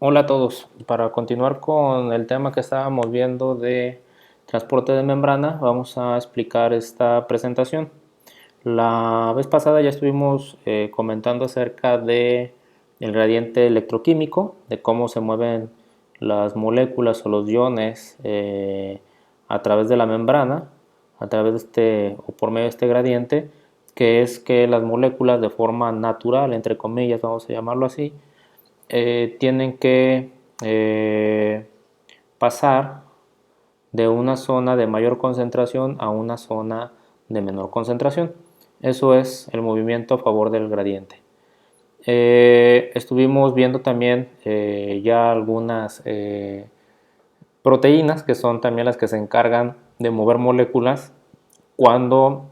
Hola a todos. Para continuar con el tema que estábamos viendo de transporte de membrana, vamos a explicar esta presentación. La vez pasada ya estuvimos comentando acerca de el gradiente electroquímico, de cómo se mueven las moléculas o los iones a través de la membrana, a través de o por medio de este gradiente, que es que las moléculas de forma natural, entre comillas, vamos a llamarlo así, tienen que pasar de una zona de mayor concentración a una zona de menor concentración. Eso es el movimiento a favor del gradiente. Estuvimos viendo también ya algunas proteínas que son también las que se encargan de mover moléculas cuando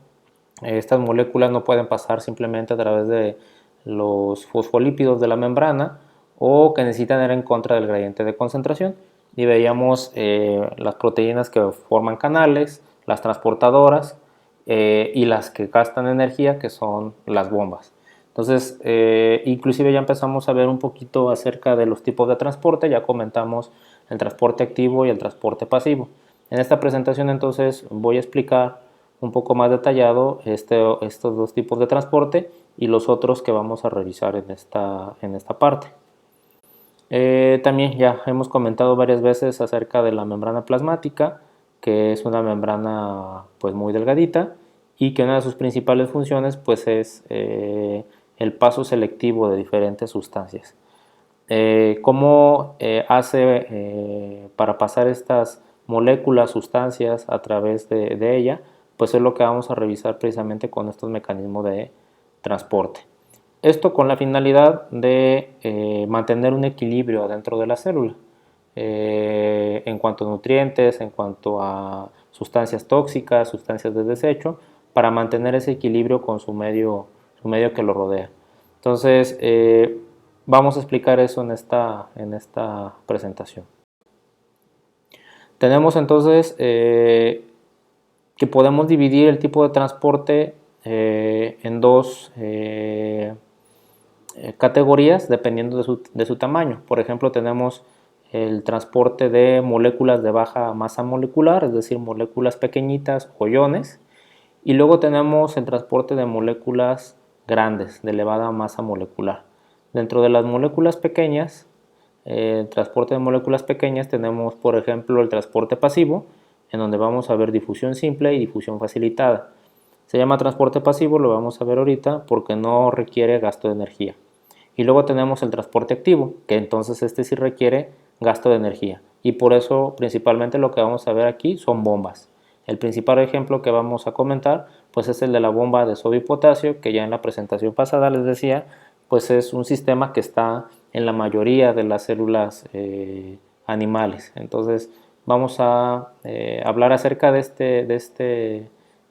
estas moléculas no pueden pasar simplemente a través de los fosfolípidos de la membrana o que necesitan ir en contra del gradiente de concentración. Y veíamos las proteínas que forman canales, las transportadoras y las que gastan energía, que son las bombas. Entonces, inclusive ya empezamos a ver un poquito acerca de los tipos de transporte, ya comentamos el transporte activo y el transporte pasivo. En esta presentación entonces voy a explicar un poco más detallado estos dos tipos de transporte y los otros que vamos a revisar en esta parte. También ya hemos comentado varias veces acerca de la membrana plasmática, que es una membrana pues muy delgadita y que una de sus principales funciones pues es el paso selectivo de diferentes sustancias. ¿Cómo hace para pasar estas moléculas, sustancias a través de ella? Pues es lo que vamos a revisar precisamente con estos mecanismos de transporte. Esto con la finalidad de mantener un equilibrio dentro de la célula en cuanto a nutrientes, en cuanto a sustancias tóxicas, sustancias de desecho, para mantener ese equilibrio con su medio que lo rodea. Entonces, vamos a explicar eso en esta presentación. Tenemos entonces que podemos dividir el tipo de transporte en dos categorías dependiendo de su tamaño. Por ejemplo, tenemos el transporte de moléculas de baja masa molecular, es decir, moléculas pequeñitas o iones, y luego tenemos el transporte de moléculas grandes, de elevada masa molecular. Dentro de las moléculas pequeñas, el transporte de moléculas pequeñas tenemos, por ejemplo, el transporte pasivo, en donde vamos a ver difusión simple y difusión facilitada. Se llama transporte pasivo, lo vamos a ver ahorita, porque no requiere gasto de energía. Y luego tenemos el transporte activo, que entonces este sí requiere gasto de energía. Y por eso principalmente lo que vamos a ver aquí son bombas. El principal ejemplo que vamos a comentar pues es el de la bomba de sodio y potasio, que ya en la presentación pasada les decía, pues es un sistema que está en la mayoría de las células animales. Entonces vamos a hablar acerca de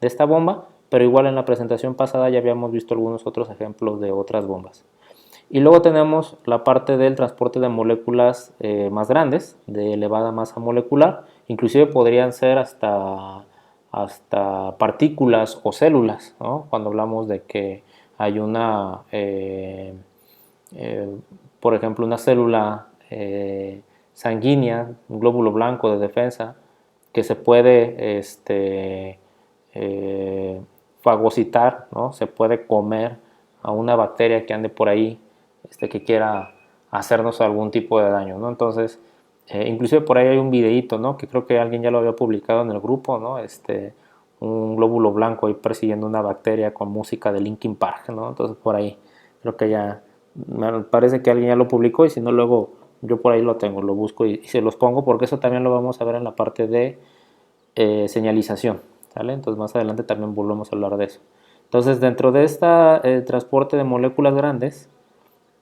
esta bomba, pero igual en la presentación pasada ya habíamos visto algunos otros ejemplos de otras bombas. Y luego tenemos la parte del transporte de moléculas más grandes, de elevada masa molecular, inclusive podrían ser hasta partículas o células, ¿no? Cuando hablamos de que hay eh, por ejemplo, una célula sanguínea, un glóbulo blanco de defensa, que se puede fagocitar, ¿no? Se puede comer a una bacteria que ande por ahí, que quiera hacernos algún tipo de daño, ¿no? Entonces, inclusive por ahí hay un videíto, ¿no? Que creo que alguien ya lo había publicado en el grupo, ¿no? Un glóbulo blanco ahí persiguiendo una bacteria con música de Linkin Park, ¿no? Entonces por ahí creo que ya, me parece que alguien ya lo publicó y si no luego yo por ahí lo tengo, lo busco y se los pongo porque eso también lo vamos a ver en la parte de señalización, ¿sale? Entonces más adelante también volvemos a hablar de eso. Entonces dentro de este transporte de moléculas grandes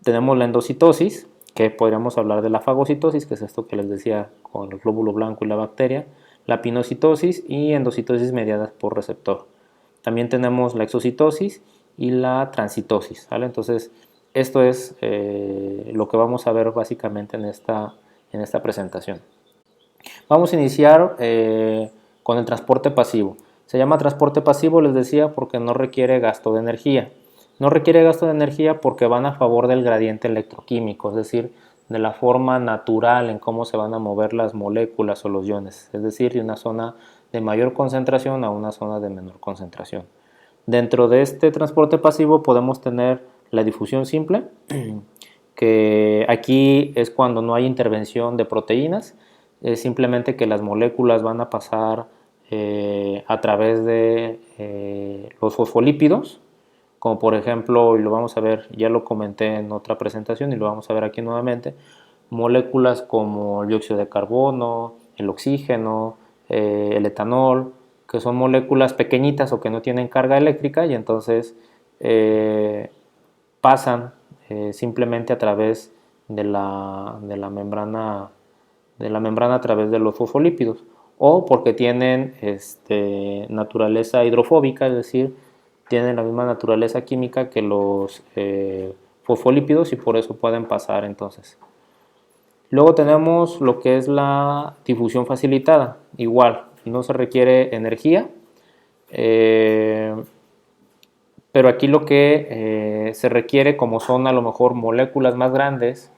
tenemos la endocitosis, que podríamos hablar de la fagocitosis, que es esto que les decía con el glóbulo blanco y la bacteria, la pinocitosis y endocitosis mediadas por receptor. También tenemos la exocitosis y la transitosis, ¿vale? Entonces, esto es lo que vamos a ver básicamente en esta presentación. Vamos a iniciar con el transporte pasivo. Se llama transporte pasivo, les decía, porque no requiere gasto de energía. No requiere gasto de energía porque van a favor del gradiente electroquímico, es decir, de la forma natural en cómo se van a mover las moléculas o los iones, es decir, de una zona de mayor concentración a una zona de menor concentración. Dentro de este transporte pasivo podemos tener la difusión simple, que aquí es cuando no hay intervención de proteínas, es simplemente que las moléculas van a pasar a través de los fosfolípidos, como por ejemplo, y lo vamos a ver, ya lo comenté en otra presentación y lo vamos a ver aquí nuevamente, moléculas como el dióxido de carbono, el oxígeno, el etanol, que son moléculas pequeñitas o que no tienen carga eléctrica y entonces pasan simplemente a través de la membrana a través de los fosfolípidos, o porque tienen naturaleza hidrofóbica, es decir, tienen la misma naturaleza química que los fosfolípidos y por eso pueden pasar entonces. Luego tenemos lo que es la difusión facilitada, igual, no se requiere energía, pero aquí lo que se requiere, como son a lo mejor moléculas más grandes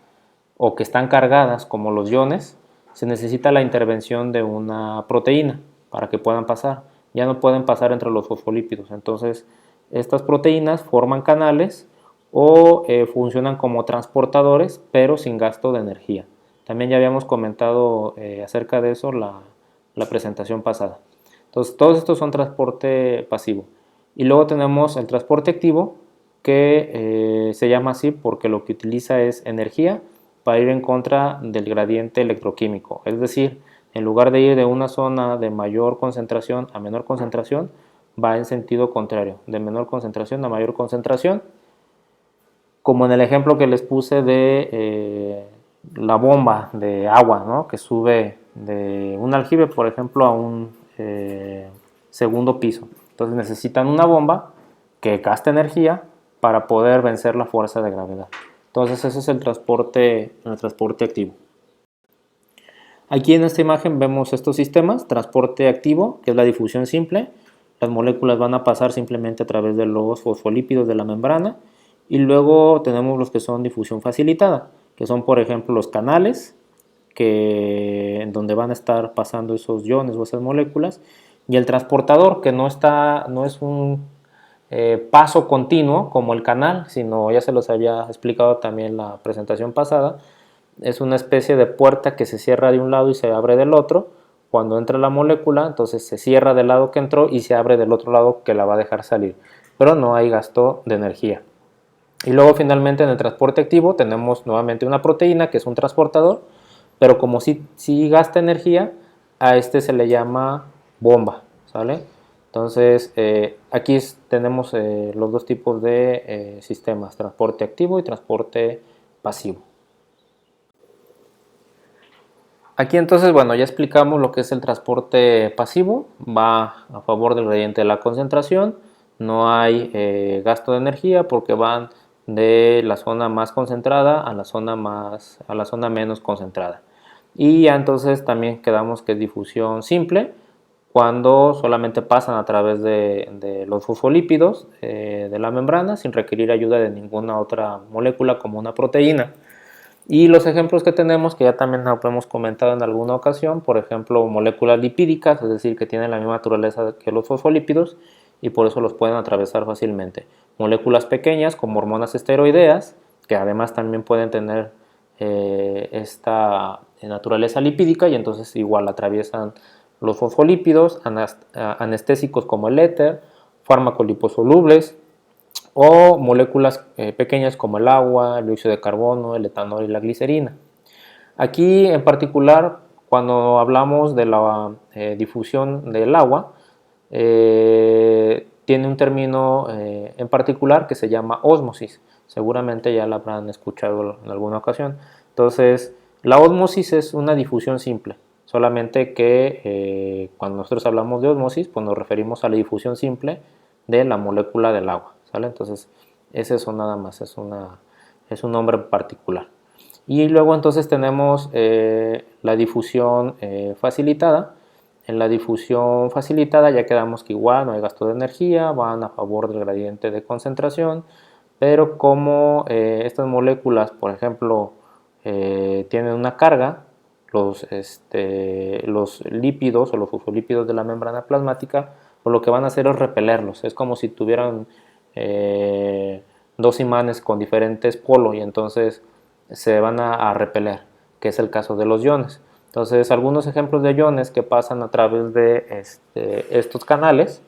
o que están cargadas como los iones, se necesita la intervención de una proteína para que puedan pasar. Ya no pueden pasar entre los fosfolípidos. Entonces, estas proteínas forman canales o funcionan como transportadores, pero sin gasto de energía. También ya habíamos comentado acerca de eso la presentación pasada. Entonces, todos estos son transporte pasivo. Y luego tenemos el transporte activo, que se llama así porque lo que utiliza es energía para ir en contra del gradiente electroquímico. Es decir, en lugar de ir de una zona de mayor concentración a menor concentración, va en sentido contrario, de menor concentración a mayor concentración, como en el ejemplo que les puse de la bomba de agua, ¿no? Que sube de un aljibe, por ejemplo, a un segundo piso. Entonces necesitan una bomba que gaste energía para poder vencer la fuerza de gravedad. Entonces ese es el transporte activo. Aquí en esta imagen vemos estos sistemas: transporte activo, que es la difusión simple. Las moléculas van a pasar simplemente a través de los fosfolípidos de la membrana. Y luego tenemos los que son difusión facilitada, que son por ejemplo los canales, en donde van a estar pasando esos iones o esas moléculas. Y el transportador, que no es un paso continuo como el canal, sino ya se los había explicado también en la presentación pasada, es una especie de puerta que se cierra de un lado y se abre del otro. Cuando entra la molécula, entonces se cierra del lado que entró y se abre del otro lado que la va a dejar salir, pero no hay gasto de energía. Y luego finalmente en el transporte activo tenemos nuevamente una proteína que es un transportador, pero como sí gasta energía, a este se le llama bomba, ¿sale? Entonces aquí tenemos los dos tipos de sistemas: transporte activo y transporte pasivo. Aquí entonces, bueno, ya explicamos lo que es el transporte pasivo, va a favor del gradiente de la concentración, no hay gasto de energía porque van de la zona más concentrada a la zona menos concentrada. Y ya entonces también quedamos que es difusión simple, cuando solamente pasan a través de los fosfolípidos de la membrana sin requerir ayuda de ninguna otra molécula como una proteína. Y los ejemplos que tenemos, que ya también lo hemos comentado en alguna ocasión, por ejemplo, moléculas lipídicas, es decir, que tienen la misma naturaleza que los fosfolípidos y por eso los pueden atravesar fácilmente. Moléculas pequeñas como hormonas esteroideas, que además también pueden tener esta naturaleza lipídica y entonces igual atraviesan los fosfolípidos. Anestésicos como el éter, fármacos liposolubles, o moléculas pequeñas como el agua, el dióxido de carbono, el etanol y la glicerina. Aquí en particular, cuando hablamos de la difusión del agua, tiene un término en particular que se llama ósmosis. Seguramente ya la habrán escuchado en alguna ocasión. Entonces, la ósmosis es una difusión simple, solamente que cuando nosotros hablamos de ósmosis, pues nos referimos a la difusión simple de la molécula del agua, ¿sale? Entonces, es eso nada más, es un nombre particular. Y luego entonces tenemos la difusión facilitada. En la difusión facilitada ya quedamos que igual no hay gasto de energía, van a favor del gradiente de concentración, pero como estas moléculas, por ejemplo, tienen una carga, los lípidos o los fosfolípidos de la membrana plasmática, pues lo que van a hacer es repelerlos. Es como si tuvieran dos imanes con diferentes polos y entonces se van a repeler, que es el caso de los iones. Entonces, algunos ejemplos de iones que pasan a través de estos canales,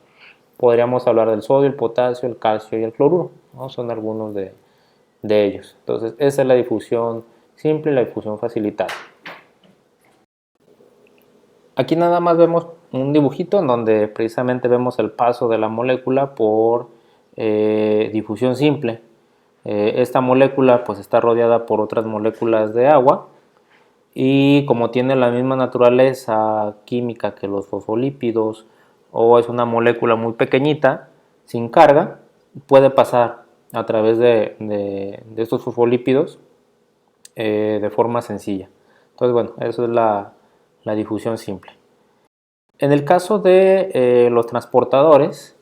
podríamos hablar del sodio, el potasio, el calcio y el cloruro, ¿no? Son algunos de ellos. Entonces, esa es la difusión simple y la difusión facilitada. Aquí nada más vemos un dibujito en donde precisamente vemos el paso de la molécula por difusión simple. Esta molécula pues está rodeada por otras moléculas de agua y como tiene la misma naturaleza química que los fosfolípidos o es una molécula muy pequeñita, sin carga, puede pasar a través de estos fosfolípidos de forma sencilla. Entonces, bueno, eso es la difusión simple. En el caso de los transportadores,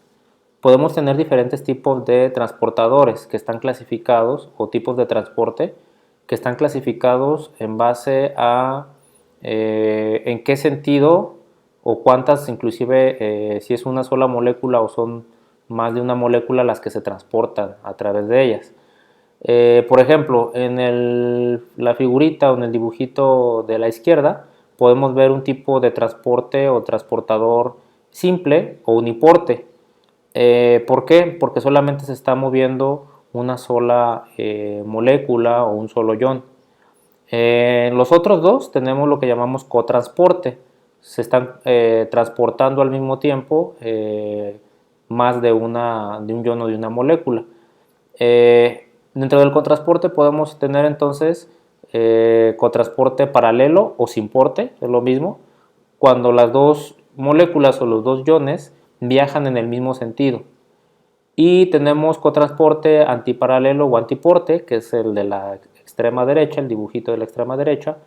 podemos tener diferentes tipos de transportadores que están clasificados o tipos de transporte que están clasificados en base a en qué sentido o cuántas, inclusive si es una sola molécula o son más de una molécula las que se transportan a través de ellas. Por ejemplo, en la figurita o en el dibujito de la izquierda podemos ver un tipo de transporte o transportador simple o uniporte. ¿Por qué? Porque solamente se está moviendo una sola molécula o un solo ion. Los otros dos tenemos lo que llamamos cotransporte. Se están transportando al mismo tiempo más de un ion o de una molécula. Dentro del cotransporte podemos tener entonces cotransporte paralelo o sin porte, es lo mismo, cuando las dos moléculas o los dos iones viajan en el mismo sentido. Y tenemos cotransporte antiparalelo o antiporte, que es el de la extrema derecha, el dibujito de la extrema derecha,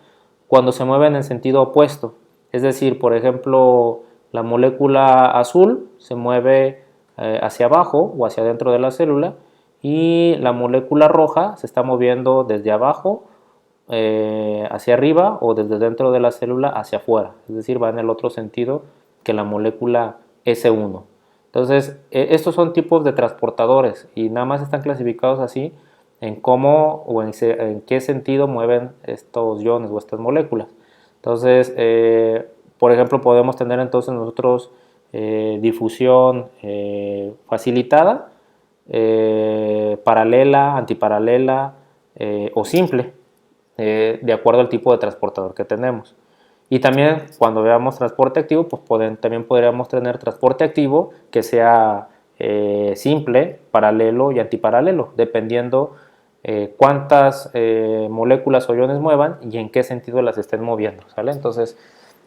cuando se mueven en sentido opuesto. Es decir, por ejemplo, la molécula azul se mueve hacia abajo o hacia adentro de la célula y la molécula roja se está moviendo desde abajo hacia arriba o desde dentro de la célula hacia afuera, es decir, va en el otro sentido que la molécula S1. Entonces, estos son tipos de transportadores y nada más están clasificados así en cómo o en qué sentido mueven estos iones o estas moléculas. Entonces, por ejemplo, podemos tener entonces nosotros difusión facilitada, paralela, antiparalela o simple, de acuerdo al tipo de transportador que tenemos. Y también cuando veamos transporte activo, pues también podríamos tener transporte activo que sea simple, paralelo y antiparalelo, dependiendo cuántas moléculas o iones muevan y en qué sentido las estén moviendo, ¿sale? Entonces,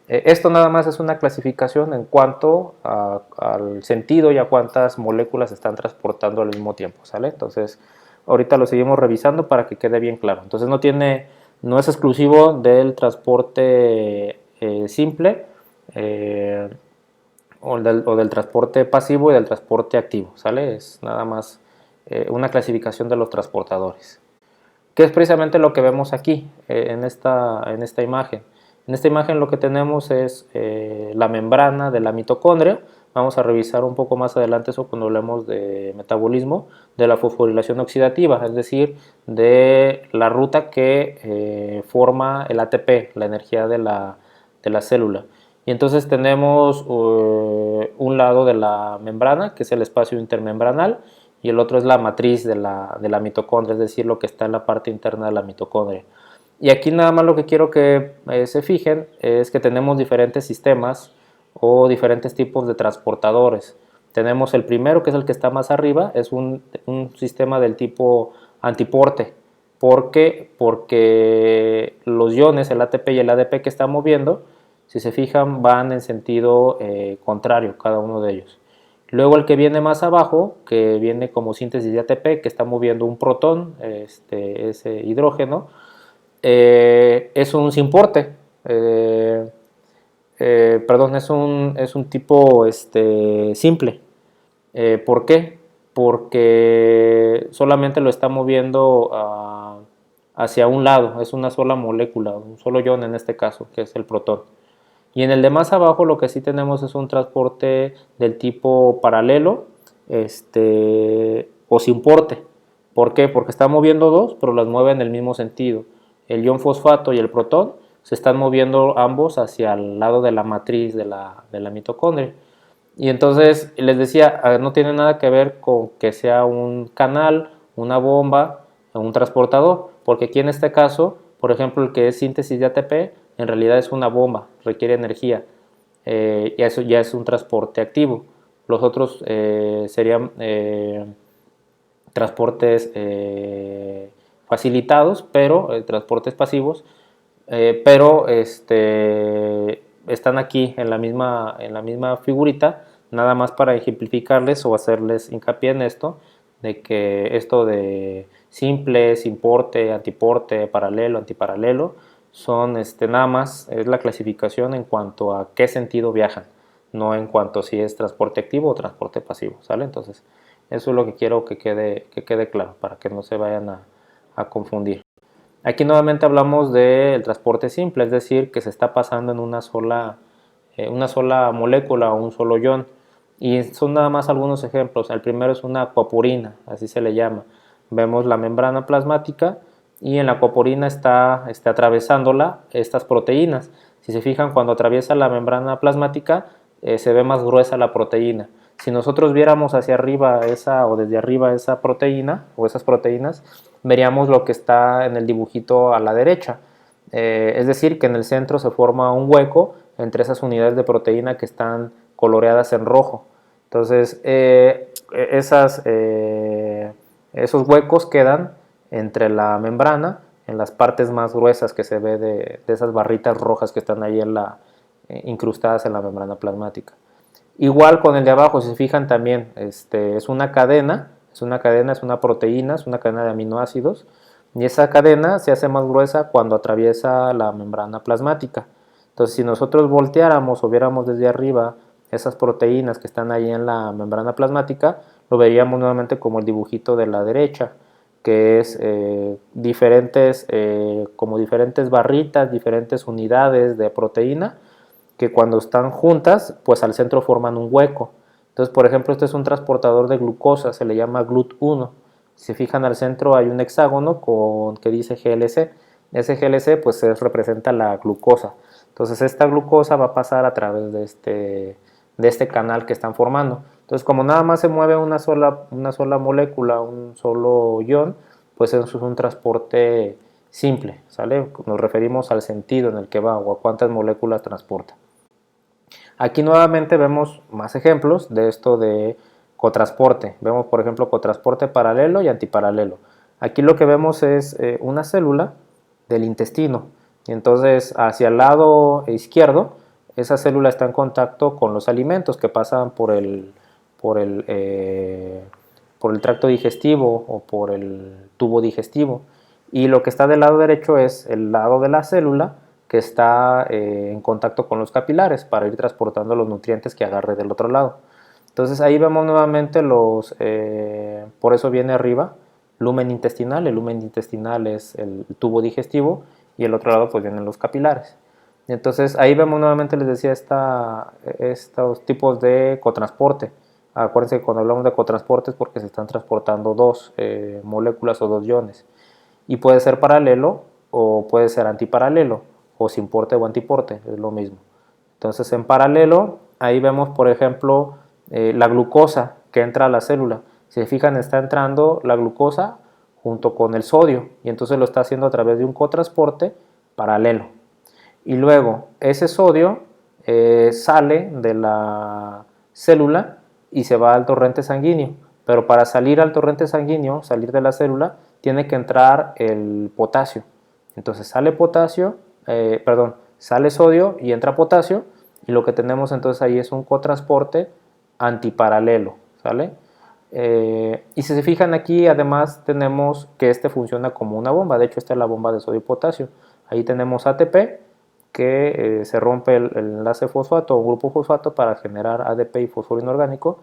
esto nada más es una clasificación en cuanto al sentido y a cuántas moléculas están transportando al mismo tiempo, ¿sale? Entonces, ahorita lo seguimos revisando para que quede bien claro. Entonces, no es exclusivo del transporte simple o del transporte pasivo y del transporte activo, ¿sale? Es nada más una clasificación de los transportadores, que es precisamente lo que vemos aquí en esta imagen. En esta imagen lo que tenemos es la membrana de la mitocondria. Vamos a revisar un poco más adelante eso cuando hablemos de metabolismo, de la fosforilación oxidativa, es decir, de la ruta que forma el ATP, la energía de la célula. Y entonces tenemos un lado de la membrana, que es el espacio intermembranal, y el otro es la matriz de la mitocondria, es decir, lo que está en la parte interna de la mitocondria. Y aquí nada más lo que quiero que se fijen es que tenemos diferentes sistemas o diferentes tipos de transportadores. Tenemos el primero, que es el que está más arriba, es un sistema del tipo antiporte. ¿Por qué? Porque los iones, el ATP y el ADP que están moviendo, si se fijan, van en sentido contrario, cada uno de ellos. Luego el que viene más abajo, que viene como síntesis de ATP, que está moviendo un protón, ese hidrógeno, es un sin porte. Perdón, es un tipo simple. ¿Por qué? Porque solamente lo está moviendo hacia un lado, es una sola molécula, un solo ion en este caso, que es el protón. Y en el de más abajo lo que sí tenemos es un transporte del tipo paralelo, o sin porte. ¿Por qué? Porque está moviendo dos, pero las mueve en el mismo sentido. El ion fosfato y el protón se están moviendo ambos hacia el lado de la matriz de la mitocondria. Y entonces les decía, no tiene nada que ver con que sea un canal, una bomba, un transportador, porque aquí en este caso, por ejemplo, el que es síntesis de ATP, en realidad es una bomba, requiere energía, y eso ya es un transporte activo. Los otros serían transportes facilitados, pero transportes pasivos, pero están aquí en la misma figurita, nada más para ejemplificarles o hacerles hincapié en esto, de que esto de simple, sin porte, antiporte, paralelo, antiparalelo, son nada más es la clasificación en cuanto a qué sentido viajan, no en cuanto a si es transporte activo o transporte pasivo, ¿sale? Entonces, eso es lo que quiero que quede claro, para que no se vayan a confundir. Aquí nuevamente hablamos del transporte simple, es decir, que se está pasando en una sola molécula o un solo ion. Y son nada más algunos ejemplos. El primero es una acuapurina, así se le llama. Vemos la membrana plasmática y en la acuapurina está atravesándola estas proteínas. Si se fijan, cuando atraviesa la membrana plasmática se ve más gruesa la proteína. Si nosotros viéramos hacia arriba o desde arriba esa proteína o esas proteínas, veríamos lo que está en el dibujito a la derecha. Es decir, que en el centro se forma un hueco entre esas unidades de proteína que están coloreadas en rojo. Entonces, esos huecos quedan entre la membrana, en las partes más gruesas que se ve de esas barritas rojas que están ahí incrustadas en la membrana plasmática. Igual con el de abajo, si se fijan también, es una cadena, es una proteína, es una cadena de aminoácidos, y esa cadena se hace más gruesa cuando atraviesa la membrana plasmática. Entonces, si nosotros volteáramos o viéramos desde arriba esas proteínas que están ahí en la membrana plasmática, lo veríamos nuevamente como el dibujito de la derecha, que es como diferentes barritas, diferentes unidades de proteína, que cuando están juntas, pues al centro forman un hueco. Entonces, por ejemplo, este es un transportador de glucosa, se le llama GLUT1. Si se fijan al centro hay un hexágono que dice GLC. Ese GLC pues representa la glucosa. Entonces esta glucosa va a pasar a través de este canal que están formando. Entonces como nada más se mueve una sola molécula, un solo ion, pues eso es un transporte simple, ¿sale? Nos referimos al sentido en el que va o a cuántas moléculas transporta. Aquí nuevamente vemos más ejemplos de esto de cotransporte. Vemos, por ejemplo, cotransporte paralelo y antiparalelo. Aquí lo que vemos es una célula del intestino. Y entonces, hacia el lado izquierdo, esa célula está en contacto con los alimentos que pasan por el tracto digestivo o por el tubo digestivo. Y lo que está del lado derecho es el lado de la célula que está en contacto con los capilares para ir transportando los nutrientes que agarre del otro lado. Entonces ahí vemos nuevamente por eso viene arriba, lumen intestinal. El lumen intestinal es el tubo digestivo y el otro lado pues vienen los capilares. Entonces ahí vemos nuevamente, les decía, estos tipos de cotransporte. Acuérdense que cuando hablamos de cotransporte es porque se están transportando dos moléculas o dos iones. Y puede ser paralelo o puede ser antiparalelo, o sin porte o antiporte, es lo mismo. Entonces en paralelo, ahí vemos por ejemplo la glucosa que entra a la célula. Si se fijan, está entrando la glucosa junto con el sodio y entonces lo está haciendo a través de un cotransporte paralelo. Y luego ese sodio sale de la célula y se va al torrente sanguíneo. Pero para salir al torrente sanguíneo, salir de la célula, tiene que entrar el potasio. Entonces sale sodio y entra potasio, y lo que tenemos entonces ahí es un cotransporte antiparalelo, ¿sale? Y si se fijan aquí, además tenemos que funciona como una bomba. De hecho, esta es la bomba de sodio y potasio. Ahí tenemos ATP, que se rompe el enlace fosfato o grupo fosfato para generar ADP y fósforo inorgánico,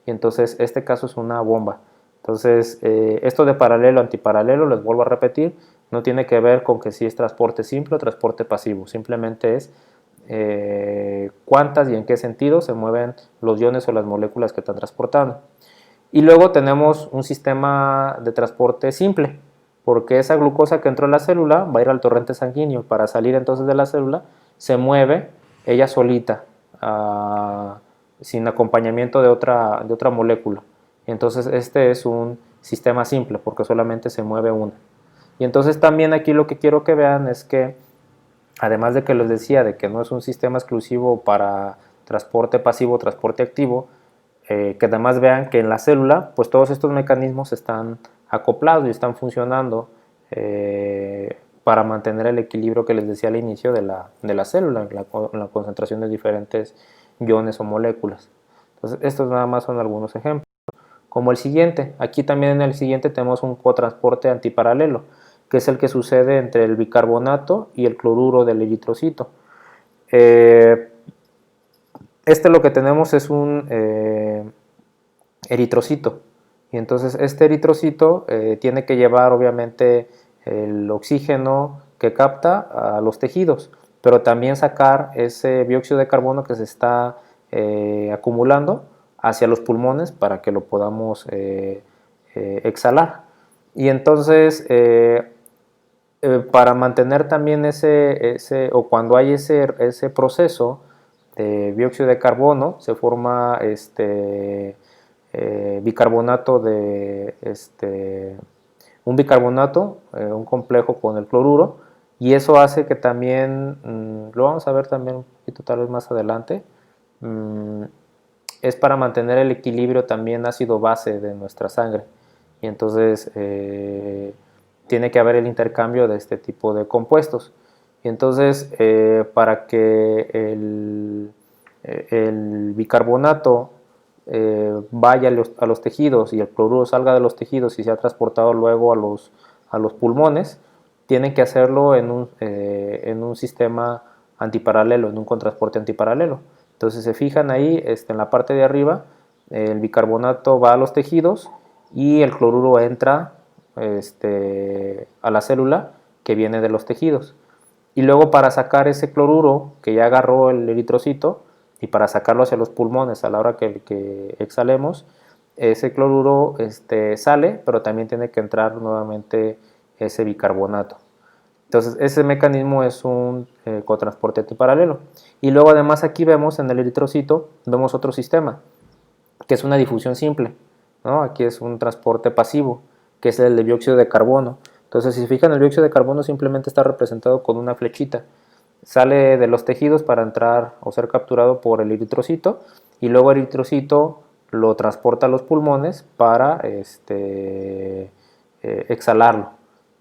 y entonces este caso es una bomba. Entonces esto de paralelo antiparalelo, les vuelvo a repetir, No tiene que ver con que si es transporte simple o transporte pasivo, simplemente es cuántas y en qué sentido se mueven los iones o las moléculas que están transportando. Y luego tenemos un sistema de transporte simple, porque esa glucosa que entró en la célula va a ir al torrente sanguíneo. Para salir entonces de la célula se mueve ella solita, sin acompañamiento de otra molécula. Entonces este es un sistema simple, porque solamente se mueve una. Y entonces también aquí lo que quiero que vean es que, además de que les decía de que no es un sistema exclusivo para transporte pasivo o transporte activo, que además vean que en la célula pues todos estos mecanismos están acoplados y están funcionando para mantener el equilibrio que les decía al inicio de la célula, la concentración de diferentes iones o moléculas. Entonces estos nada más son algunos ejemplos. Como el siguiente, aquí también en el siguiente tenemos un cotransporte antiparalelo, que es el que sucede entre el bicarbonato y el cloruro del eritrocito. Lo que tenemos es un eritrocito, y entonces este eritrocito tiene que llevar obviamente el oxígeno que capta a los tejidos, pero también sacar ese dióxido de carbono que se está acumulando hacia los pulmones para que lo podamos exhalar. Y entonces para mantener también o cuando hay ese proceso de dióxido de carbono, se forma bicarbonato un bicarbonato, un complejo con el cloruro, y eso hace que también, lo vamos a ver también un poquito tal vez más adelante, es para mantener el equilibrio también ácido-base de nuestra sangre, y entonces tiene que haber el intercambio de este tipo de compuestos. Y entonces para que el bicarbonato vaya a los tejidos y el cloruro salga de los tejidos y sea transportado luego a los pulmones, tienen que hacerlo en un sistema antiparalelo, en un contrasporte antiparalelo. Entonces se fijan ahí en la parte de arriba, el bicarbonato va a los tejidos y el cloruro entra a la célula que viene de los tejidos. Y luego para sacar ese cloruro que ya agarró el eritrocito y para sacarlo hacia los pulmones a la hora que exhalemos, ese cloruro sale, pero también tiene que entrar nuevamente ese bicarbonato. Entonces ese mecanismo es un cotransporte antiparalelo. Y luego además aquí vemos en el eritrocito, vemos otro sistema, que es una difusión simple, ¿no? Aquí es un transporte pasivo, que es el de dióxido de carbono. Entonces, si se fijan, el dióxido de carbono simplemente está representado con una flechita. Sale de los tejidos para entrar o ser capturado por el eritrocito, y luego el eritrocito lo transporta a los pulmones para exhalarlo.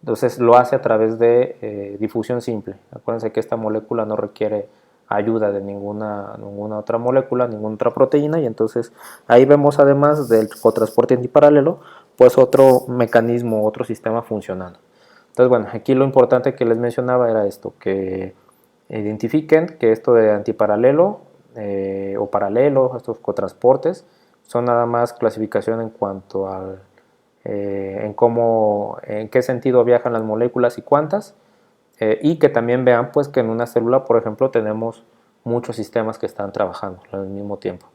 Entonces lo hace a través de difusión simple. Acuérdense que esta molécula no requiere ayuda de ninguna otra molécula, ninguna otra proteína, y entonces ahí vemos, además del cotransporte antiparalelo, pues otro mecanismo, otro sistema funcionando. Entonces, bueno, aquí lo importante que les mencionaba era esto, que identifiquen que esto de antiparalelo o paralelo, estos cotransportes, son nada más clasificación en cuanto al en qué sentido viajan las moléculas y cuántas, y que también vean pues que en una célula, por ejemplo, tenemos muchos sistemas que están trabajando al mismo tiempo.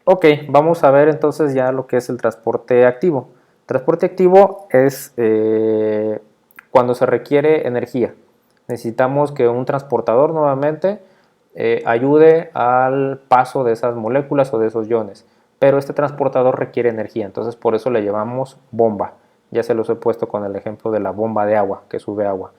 Ok, vamos a ver entonces ya lo que es el transporte activo. Transporte activo es cuando se requiere energía. Necesitamos que un transportador nuevamente ayude al paso de esas moléculas o de esos iones, pero este transportador requiere energía, entonces por eso le llamamos bomba. Ya se los he puesto con el ejemplo de la bomba de agua que sube agua.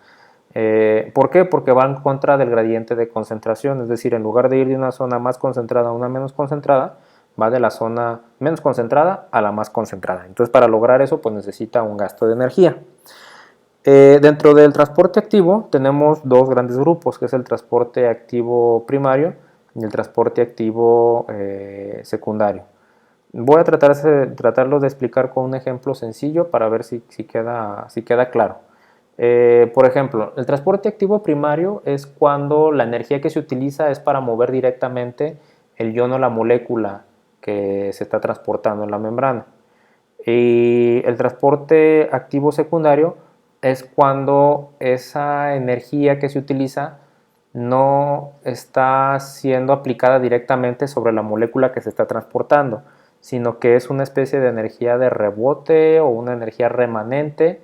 ¿Por qué? Porque va en contra del gradiente de concentración, es decir, en lugar de ir de una zona más concentrada a una menos concentrada, va de la zona menos concentrada a la más concentrada. Entonces, para lograr eso, pues necesita un gasto de energía. Dentro del transporte activo tenemos dos grandes grupos, que es el transporte activo primario y el transporte activo secundario. Voy a tratarlo de explicar con un ejemplo sencillo para ver si queda claro. Por ejemplo, el transporte activo primario es cuando la energía que se utiliza es para mover directamente el ion o la molécula que se está transportando en la membrana. Y el transporte activo secundario es cuando esa energía que se utiliza no está siendo aplicada directamente sobre la molécula que se está transportando, sino que es una especie de energía de rebote o una energía remanente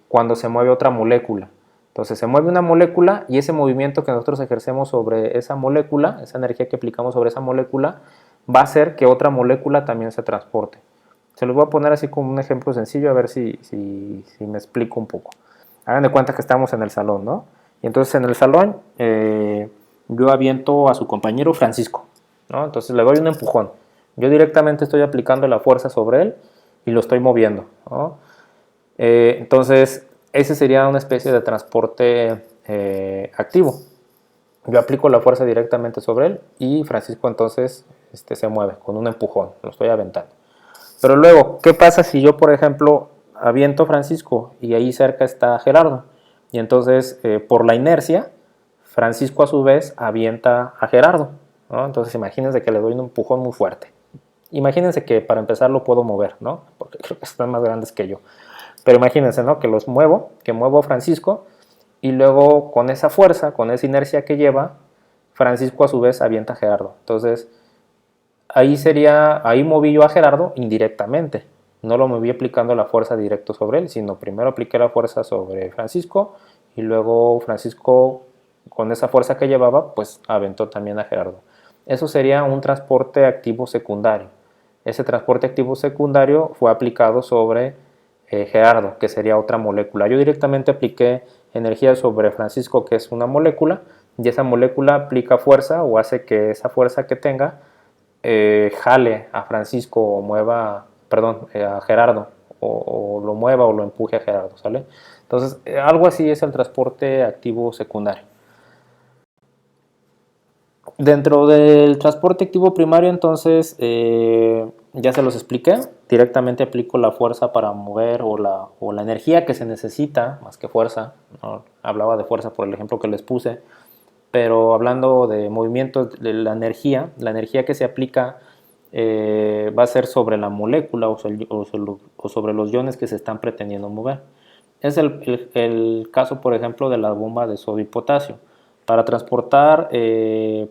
cuando se mueve otra molécula. Entonces se mueve una molécula y ese movimiento que nosotros ejercemos sobre esa molécula, esa energía que aplicamos sobre esa molécula, va a hacer que otra molécula también se transporte. Se los voy a poner así como un ejemplo sencillo a ver si me explico un poco. Hagan de cuenta que estamos en el salón, ¿no? Y entonces en el salón yo aviento a su compañero Francisco, ¿no? Entonces le doy un empujón. Yo directamente estoy aplicando la fuerza sobre él y lo estoy moviendo, ¿no? Entonces ese sería una especie de transporte activo. Yo aplico la fuerza directamente sobre él y Francisco entonces se mueve con un empujón, lo estoy aventando. Pero luego, ¿qué pasa si yo, por ejemplo, aviento a Francisco y ahí cerca está Gerardo? Y entonces, por la inercia, Francisco a su vez avienta a Gerardo, ¿no? Entonces imagínense que le doy un empujón muy fuerte. Imagínense que para empezar lo puedo mover, ¿no? Porque creo que están más grandes que yo. Pero imagínense, ¿no? Que los muevo, que muevo a Francisco y luego con esa fuerza, con esa inercia que lleva, Francisco a su vez avienta a Gerardo. Entonces, ahí moví yo a Gerardo indirectamente. No lo moví aplicando la fuerza directo sobre él, sino primero apliqué la fuerza sobre Francisco y luego Francisco, con esa fuerza que llevaba, pues aventó también a Gerardo. Eso sería un transporte activo secundario. Ese transporte activo secundario fue aplicado sobre Gerardo, que sería otra molécula. Yo directamente apliqué energía sobre Francisco, que es una molécula, y esa molécula aplica fuerza o hace que esa fuerza que tenga jale a Francisco o mueva, perdón, a Gerardo, o lo mueva o lo empuje a Gerardo, ¿sale? Entonces, algo así es el transporte activo secundario. Dentro del transporte activo primario, entonces, ya se los expliqué, directamente aplico la fuerza para mover o la energía que se necesita, más que fuerza, ¿no? Hablaba de fuerza por el ejemplo que les puse, pero hablando de movimientos, de la energía que se aplica va a ser sobre la molécula o sobre los iones que se están pretendiendo mover. Es el caso, por ejemplo, de la bomba de sodio y potasio. Para transportar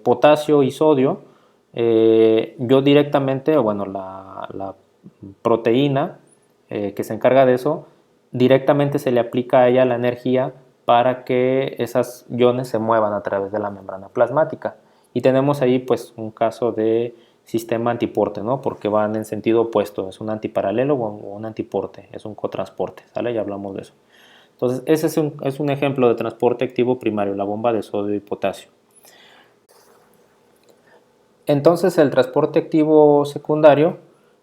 potasio y sodio, yo directamente, bueno, la proteína que se encarga de eso, directamente se le aplica a ella la energía para que esas iones se muevan a través de la membrana plasmática. Y tenemos ahí pues un caso de sistema antiporte, ¿no? Porque van en sentido opuesto, es un antiparalelo o un antiporte, es un cotransporte, ¿sale? Ya hablamos de eso. Entonces, ese es un ejemplo de transporte activo primario, la bomba de sodio y potasio. Entonces, el transporte activo secundario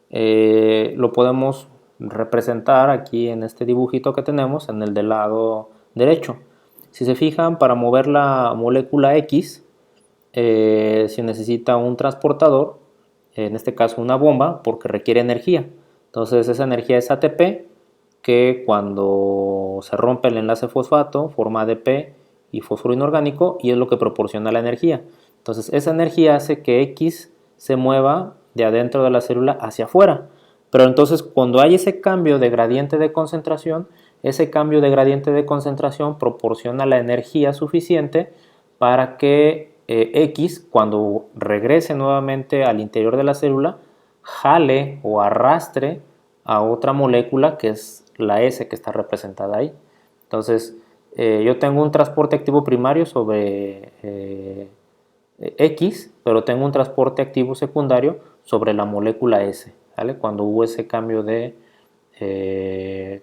lo podemos representar aquí en este dibujito que tenemos, en el del lado derecho. Si se fijan, para mover la molécula X, se necesita un transportador, en este caso una bomba, porque requiere energía. Entonces, esa energía es ATP, que cuando se rompe el enlace fosfato forma ADP y fósforo inorgánico y es lo que proporciona la energía. Entonces esa energía hace que X se mueva de adentro de la célula hacia afuera. Pero entonces cuando hay ese cambio de gradiente de concentración, ese cambio de gradiente de concentración proporciona la energía suficiente para que X, cuando regrese nuevamente al interior de la célula, jale o arrastre a otra molécula que es la S que está representada ahí. Entonces, yo tengo un transporte activo primario sobre X, pero tengo un transporte activo secundario sobre la molécula S, ¿vale? Cuando hubo ese cambio de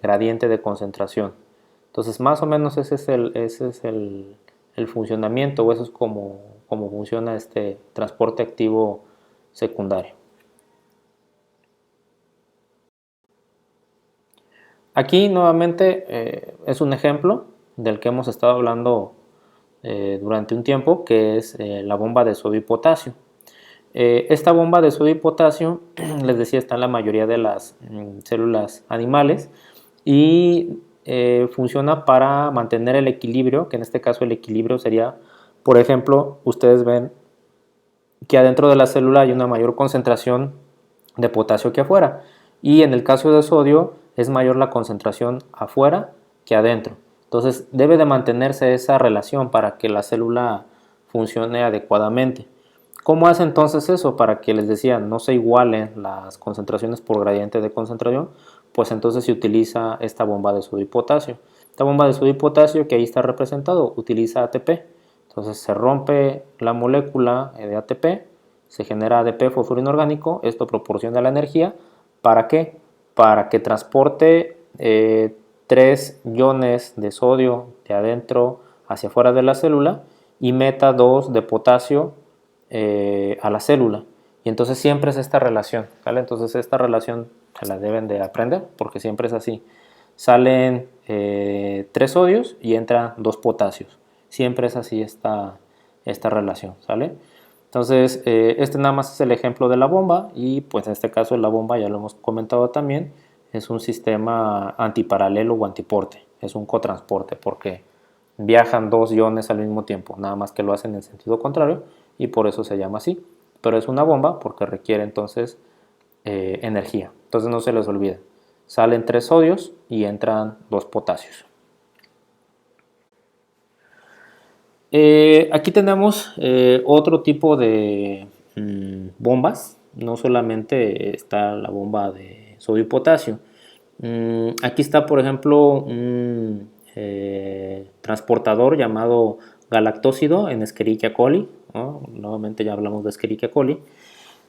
gradiente de concentración. Entonces, más o menos ese es el funcionamiento, o eso es como funciona este transporte activo secundario. Aquí nuevamente es un ejemplo del que hemos estado hablando durante un tiempo, que es la bomba de sodio y potasio. Esta bomba de sodio y potasio, les decía, está en la mayoría de las células animales y funciona para mantener el equilibrio, que en este caso el equilibrio sería, por ejemplo, ustedes ven que adentro de la célula hay una mayor concentración de potasio que afuera. Y en el caso de sodio es mayor la concentración afuera que adentro. Entonces debe de mantenerse esa relación para que la célula funcione adecuadamente. ¿Cómo hace entonces eso? Para que les decía no se igualen las concentraciones por gradiente de concentración, pues entonces se utiliza esta bomba de sodio y potasio. Esta bomba de sodio y potasio que ahí está representado utiliza ATP. Entonces se rompe la molécula de ATP, se genera ADP, fosfuro inorgánico, esto proporciona la energía. ¿Para qué? Para que transporte 3 iones de sodio de adentro hacia afuera de la célula y meta 2 de potasio a la célula. Y entonces siempre es esta relación, ¿vale? Entonces esta relación se la deben de aprender porque siempre es así. Salen 3 sodios y entran 2 potasios. Siempre es así esta relación, ¿sale? Entonces, este nada más es el ejemplo de la bomba y pues en este caso la bomba, ya lo hemos comentado también, es un sistema antiparalelo o antiporte, es un cotransporte porque viajan 2 iones al mismo tiempo, nada más que lo hacen en sentido contrario y por eso se llama así. Pero es una bomba porque requiere entonces energía, entonces no se les olvide. Salen 3 sodios y entran 2 potasios. Aquí tenemos otro tipo de bombas, no solamente está la bomba de sodio y potasio. Aquí está, por ejemplo, un transportador llamado galactósido en Escherichia coli, ¿no? Nuevamente ya hablamos de Escherichia coli.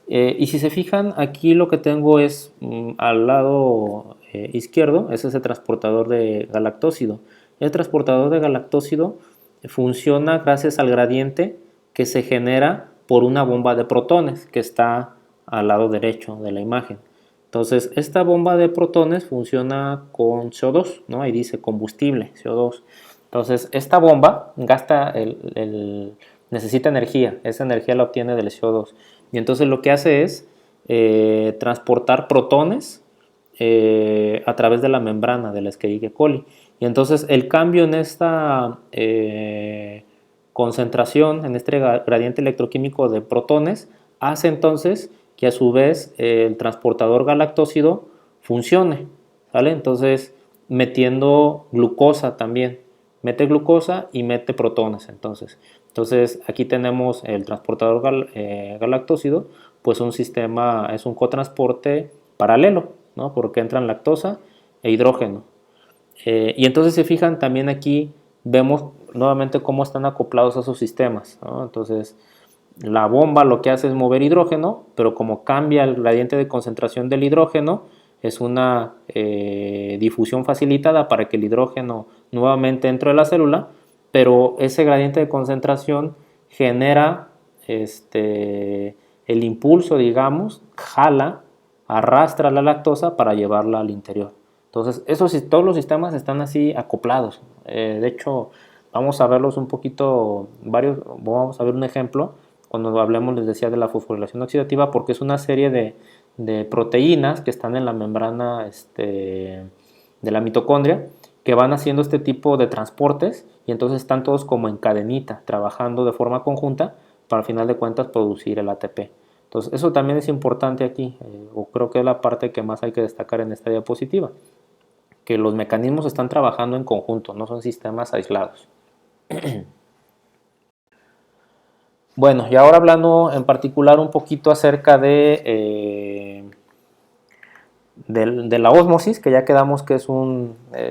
Y si se fijan, aquí lo que tengo es al lado izquierdo, es ese transportador de galactósido. El transportador de galactósido funciona gracias al gradiente que se genera por una bomba de protones que está al lado derecho de la imagen. Entonces, esta bomba de protones funciona con CO2, ¿no? Ahí dice combustible, CO2. Entonces, esta bomba necesita energía, esa energía la obtiene del CO2. Y entonces lo que hace es transportar protones a través de la membrana de la Escherichia coli. Y entonces el cambio en esta concentración, en este gradiente electroquímico de protones, hace entonces que a su vez el transportador galactósido funcione, ¿vale? Entonces metiendo glucosa también, mete glucosa y mete protones entonces aquí tenemos el transportador galactósido, pues un sistema, es un cotransporte paralelo, ¿no? Porque entran lactosa e hidrógeno. Y entonces se fijan también aquí, vemos nuevamente cómo están acoplados esos sistemas, ¿no? Entonces la bomba lo que hace es mover hidrógeno, pero como cambia el gradiente de concentración del hidrógeno, es una difusión facilitada para que el hidrógeno nuevamente entre a la célula, pero ese gradiente de concentración genera el impulso, digamos, jala, arrastra la lactosa para llevarla al interior. Entonces, todos los sistemas están así acoplados. De hecho, vamos a verlos un poquito, vamos a ver un ejemplo cuando hablemos, les decía, de la fosforilación oxidativa, porque es una serie de proteínas que están en la membrana de la mitocondria que van haciendo este tipo de transportes y entonces están todos como en cadenita, trabajando de forma conjunta para al final de cuentas producir el ATP. Entonces eso también es importante aquí, o creo que es la parte que más hay que destacar en esta diapositiva, que los mecanismos están trabajando en conjunto, no son sistemas aislados. Bueno, y ahora hablando en particular un poquito acerca de la ósmosis, que ya quedamos que es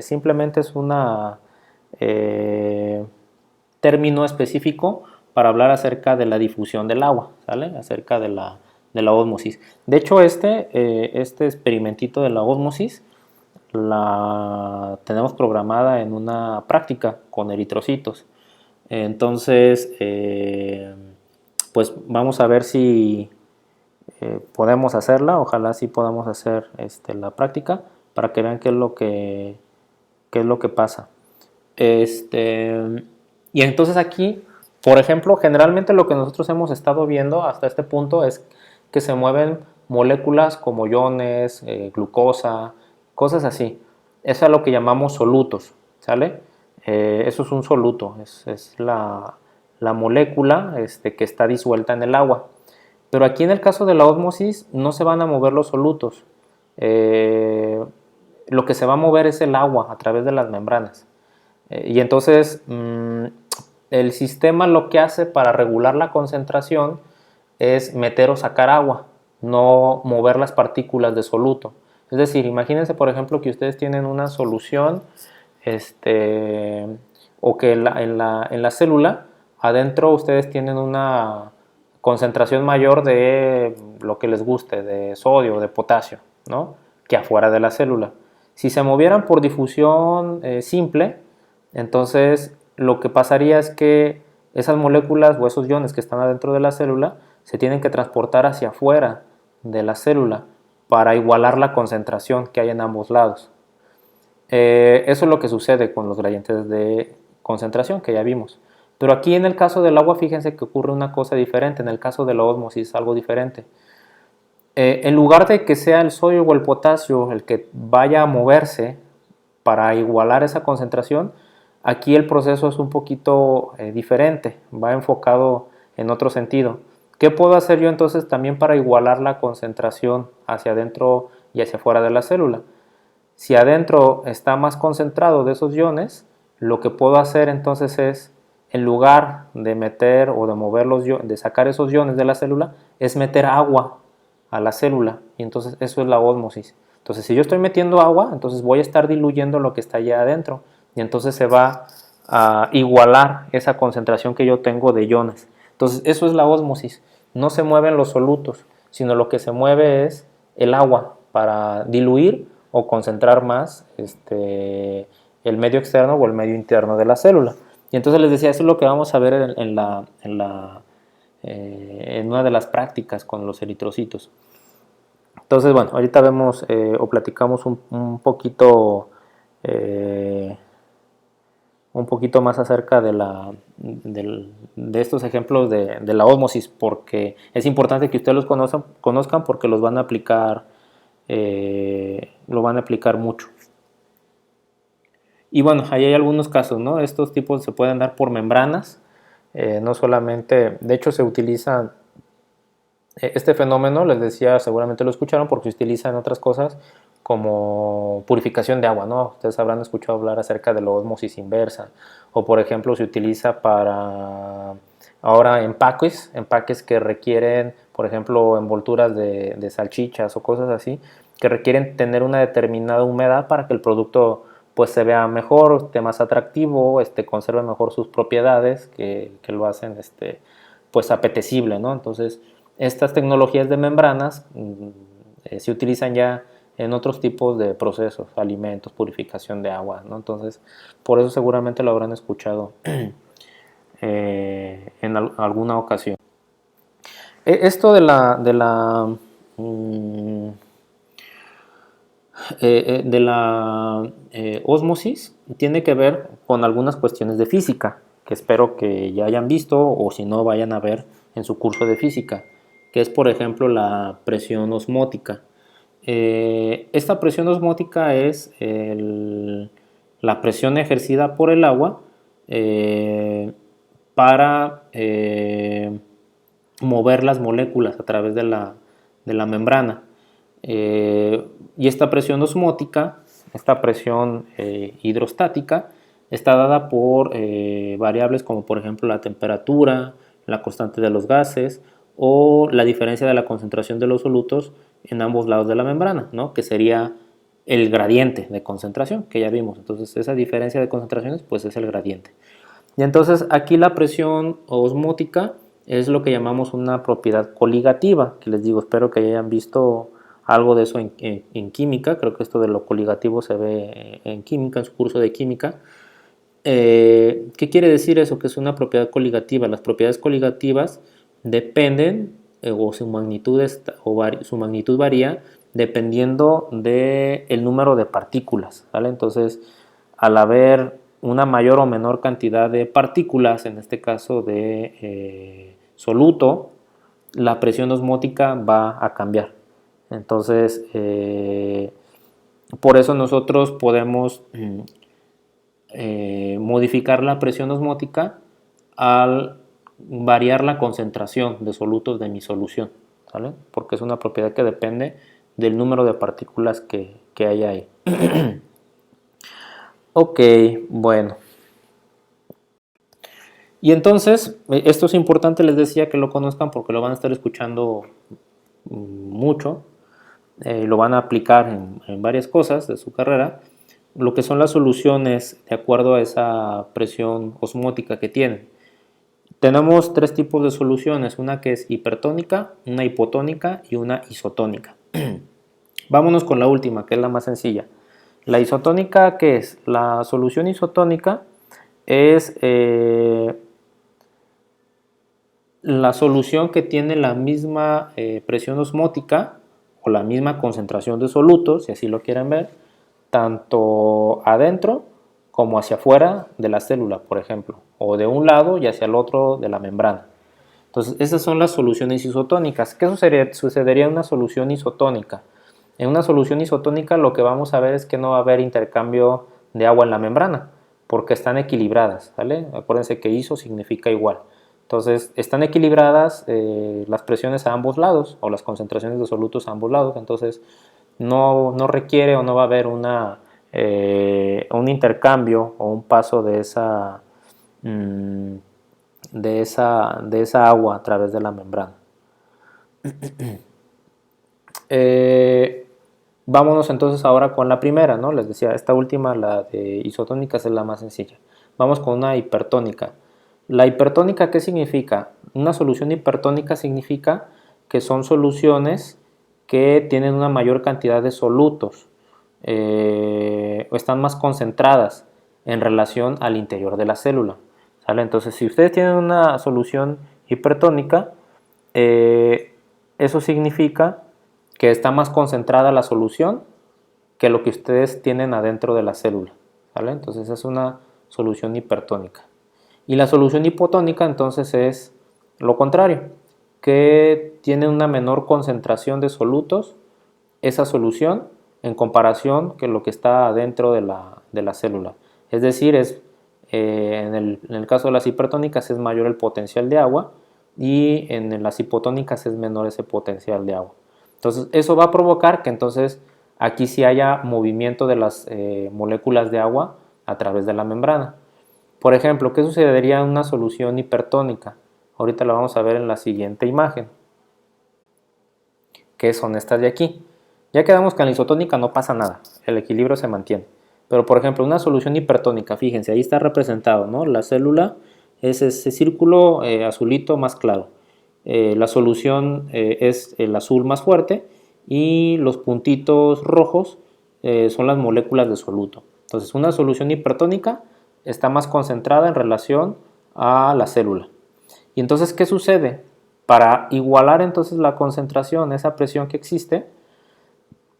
simplemente es una término específico para hablar acerca de la difusión del agua, ¿sale? Acerca de la ósmosis. De hecho, este experimentito de la ósmosis la tenemos programada en una práctica con eritrocitos. Entonces, pues vamos a ver si podemos hacerla, ojalá sí podamos hacer la práctica para que vean qué es lo que pasa. Y entonces aquí, por ejemplo, generalmente lo que nosotros hemos estado viendo hasta este punto es que se mueven moléculas como iones, glucosa, cosas así. Eso es lo que llamamos solutos, ¿sale? Eso es un soluto, es la molécula que está disuelta en el agua. Pero aquí en el caso de la ósmosis no se van a mover los solutos. Lo que se va a mover es el agua a través de las membranas. Y entonces el sistema lo que hace para regular la concentración es meter o sacar agua, no mover las partículas de soluto. Es decir, imagínense por ejemplo que ustedes tienen una solución o que en la célula adentro ustedes tienen una concentración mayor de lo que les guste, de sodio o de potasio, ¿no? Que afuera de la célula. Si se movieran por difusión simple, entonces lo que pasaría es que esas moléculas o esos iones que están adentro de la célula se tienen que transportar hacia afuera de la célula para igualar la concentración que hay en ambos lados. Eso es lo que sucede con los gradientes de concentración que ya vimos. Pero aquí en el caso del agua, fíjense que ocurre una cosa diferente. En el caso de la ósmosis, algo diferente. En lugar de que sea el sodio o el potasio el que vaya a moverse para igualar esa concentración, aquí el proceso es un poquito diferente, va enfocado en otro sentido. ¿Qué puedo hacer yo entonces también para igualar la concentración hacia adentro y hacia afuera de la célula? Si adentro está más concentrado de esos iones, lo que puedo hacer entonces es, en lugar de meter o de mover de sacar esos iones de la célula, es meter agua a la célula. Y entonces eso es la ósmosis. Entonces si yo estoy metiendo agua, entonces voy a estar diluyendo lo que está allá adentro. Y entonces se va a igualar esa concentración que yo tengo de iones. Entonces eso es la ósmosis. No se mueven los solutos, sino lo que se mueve es el agua para diluir o concentrar más el medio externo o el medio interno de la célula. Y entonces les decía, eso es lo que vamos a ver en una de las prácticas con los eritrocitos. Entonces, bueno, ahorita vemos o platicamos un poquito más acerca de estos ejemplos de la ósmosis, porque es importante que ustedes los conozcan porque los van a aplicar, lo van a aplicar mucho. Y bueno, ahí hay algunos casos, ¿no? Estos tipos se pueden dar por membranas, no solamente, de hecho se utiliza este fenómeno, les decía, seguramente lo escucharon porque se utiliza en otras cosas como purificación de agua, ¿no? Ustedes habrán escuchado hablar acerca de la ósmosis inversa, o por ejemplo se utiliza para ahora empaques que requieren, por ejemplo, envolturas de salchichas o cosas así, que requieren tener una determinada humedad para que el producto pues se vea mejor, esté más atractivo, conserve mejor sus propiedades que lo hacen pues apetecible, ¿no? Entonces, estas tecnologías de membranas se utilizan ya en otros tipos de procesos, alimentos, purificación de agua, ¿no? Entonces, por eso seguramente lo habrán escuchado en alguna ocasión. Esto de la ósmosis tiene que ver con algunas cuestiones de física, que espero que ya hayan visto o si no vayan a ver en su curso de física, que es por ejemplo la presión osmótica. Esta presión osmótica es la presión ejercida por el agua para mover las moléculas a través de la membrana. Y esta presión osmótica, esta presión hidrostática, está dada por variables como por ejemplo la temperatura, la constante de los gases o la diferencia de la concentración de los solutos en ambos lados de la membrana, ¿no? Que sería el gradiente de concentración que ya vimos. Entonces esa diferencia de concentraciones pues es el gradiente. Y entonces aquí la presión osmótica es lo que llamamos una propiedad coligativa, que les digo, espero que hayan visto algo de eso en química. Creo que esto de lo coligativo se ve en química, en su curso de química. ¿Qué quiere decir eso? Que es una propiedad coligativa. Las propiedades coligativas dependen o su magnitud varía dependiendo del número de partículas, ¿vale? Entonces, al haber una mayor o menor cantidad de partículas, en este caso de soluto, la presión osmótica va a cambiar. Entonces, por eso nosotros podemos modificar la presión osmótica al variar la concentración de solutos de mi solución, ¿vale? Porque es una propiedad que depende del número de partículas que hay ahí. Ok, bueno. Y entonces, esto es importante, les decía que lo conozcan porque lo van a estar escuchando mucho, lo van a aplicar en varias cosas de su carrera, lo que son las soluciones de acuerdo a esa presión osmótica que tienen. Tenemos tres tipos de soluciones, una que es hipertónica, una hipotónica y una isotónica. Vámonos con la última, que es la más sencilla. La isotónica, ¿qué es? La solución isotónica es la solución que tiene la misma presión osmótica o la misma concentración de solutos, si así lo quieren ver, tanto adentro como hacia afuera de la célula, por ejemplo, o de un lado y hacia el otro de la membrana. Entonces, esas son las soluciones isotónicas. ¿Qué sucedería en una solución isotónica? En una solución isotónica lo que vamos a ver es que no va a haber intercambio de agua en la membrana, porque están equilibradas, ¿vale? Acuérdense que iso significa igual. Entonces, están equilibradas las presiones a ambos lados, o las concentraciones de solutos a ambos lados, entonces no requiere o no va a haber un intercambio o un paso de esa agua a través de la membrana. Vámonos entonces ahora con la primera, ¿no? Les decía, esta última, la de isotónicas, es la más sencilla. Vamos con una hipertónica. La hipertónica, ¿qué significa? Una solución hipertónica significa que son soluciones que tienen una mayor cantidad de solutos o están más concentradas en relación al interior de la célula, ¿sale? Entonces, si ustedes tienen una solución hipertónica, eso significa que está más concentrada la solución que lo que ustedes tienen adentro de la célula, ¿vale? Entonces es una solución hipertónica. Y la solución hipotónica entonces es lo contrario, que tiene una menor concentración de solutos esa solución en comparación que lo que está adentro de la célula. Es decir, en el caso de las hipertónicas es mayor el potencial de agua y en las hipotónicas es menor ese potencial de agua. Entonces eso va a provocar que entonces aquí sí haya movimiento de las moléculas de agua a través de la membrana. Por ejemplo, ¿qué sucedería en una solución hipertónica? Ahorita la vamos a ver en la siguiente imagen, que son estas de aquí. Ya quedamos que en la isotónica no pasa nada, el equilibrio se mantiene. Pero por ejemplo, una solución hipertónica, fíjense, ahí está representado, ¿no? La célula es ese círculo azulito más claro. La solución es el azul más fuerte y los puntitos rojos son las moléculas de soluto. Entonces, una solución hipertónica está más concentrada en relación a la célula. Y entonces, ¿qué sucede? Para igualar entonces la concentración, esa presión que existe,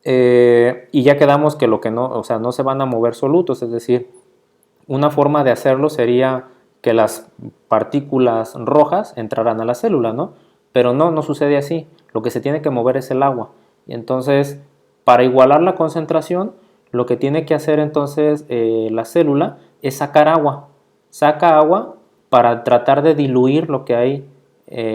y ya quedamos que lo que no, o sea, no se van a mover solutos, es decir, una forma de hacerlo sería que las partículas rojas entraran a la célula, ¿no? Pero no sucede así, lo que se tiene que mover es el agua. Y entonces, para igualar la concentración, lo que tiene que hacer entonces la célula es saca agua para tratar de diluir lo que hay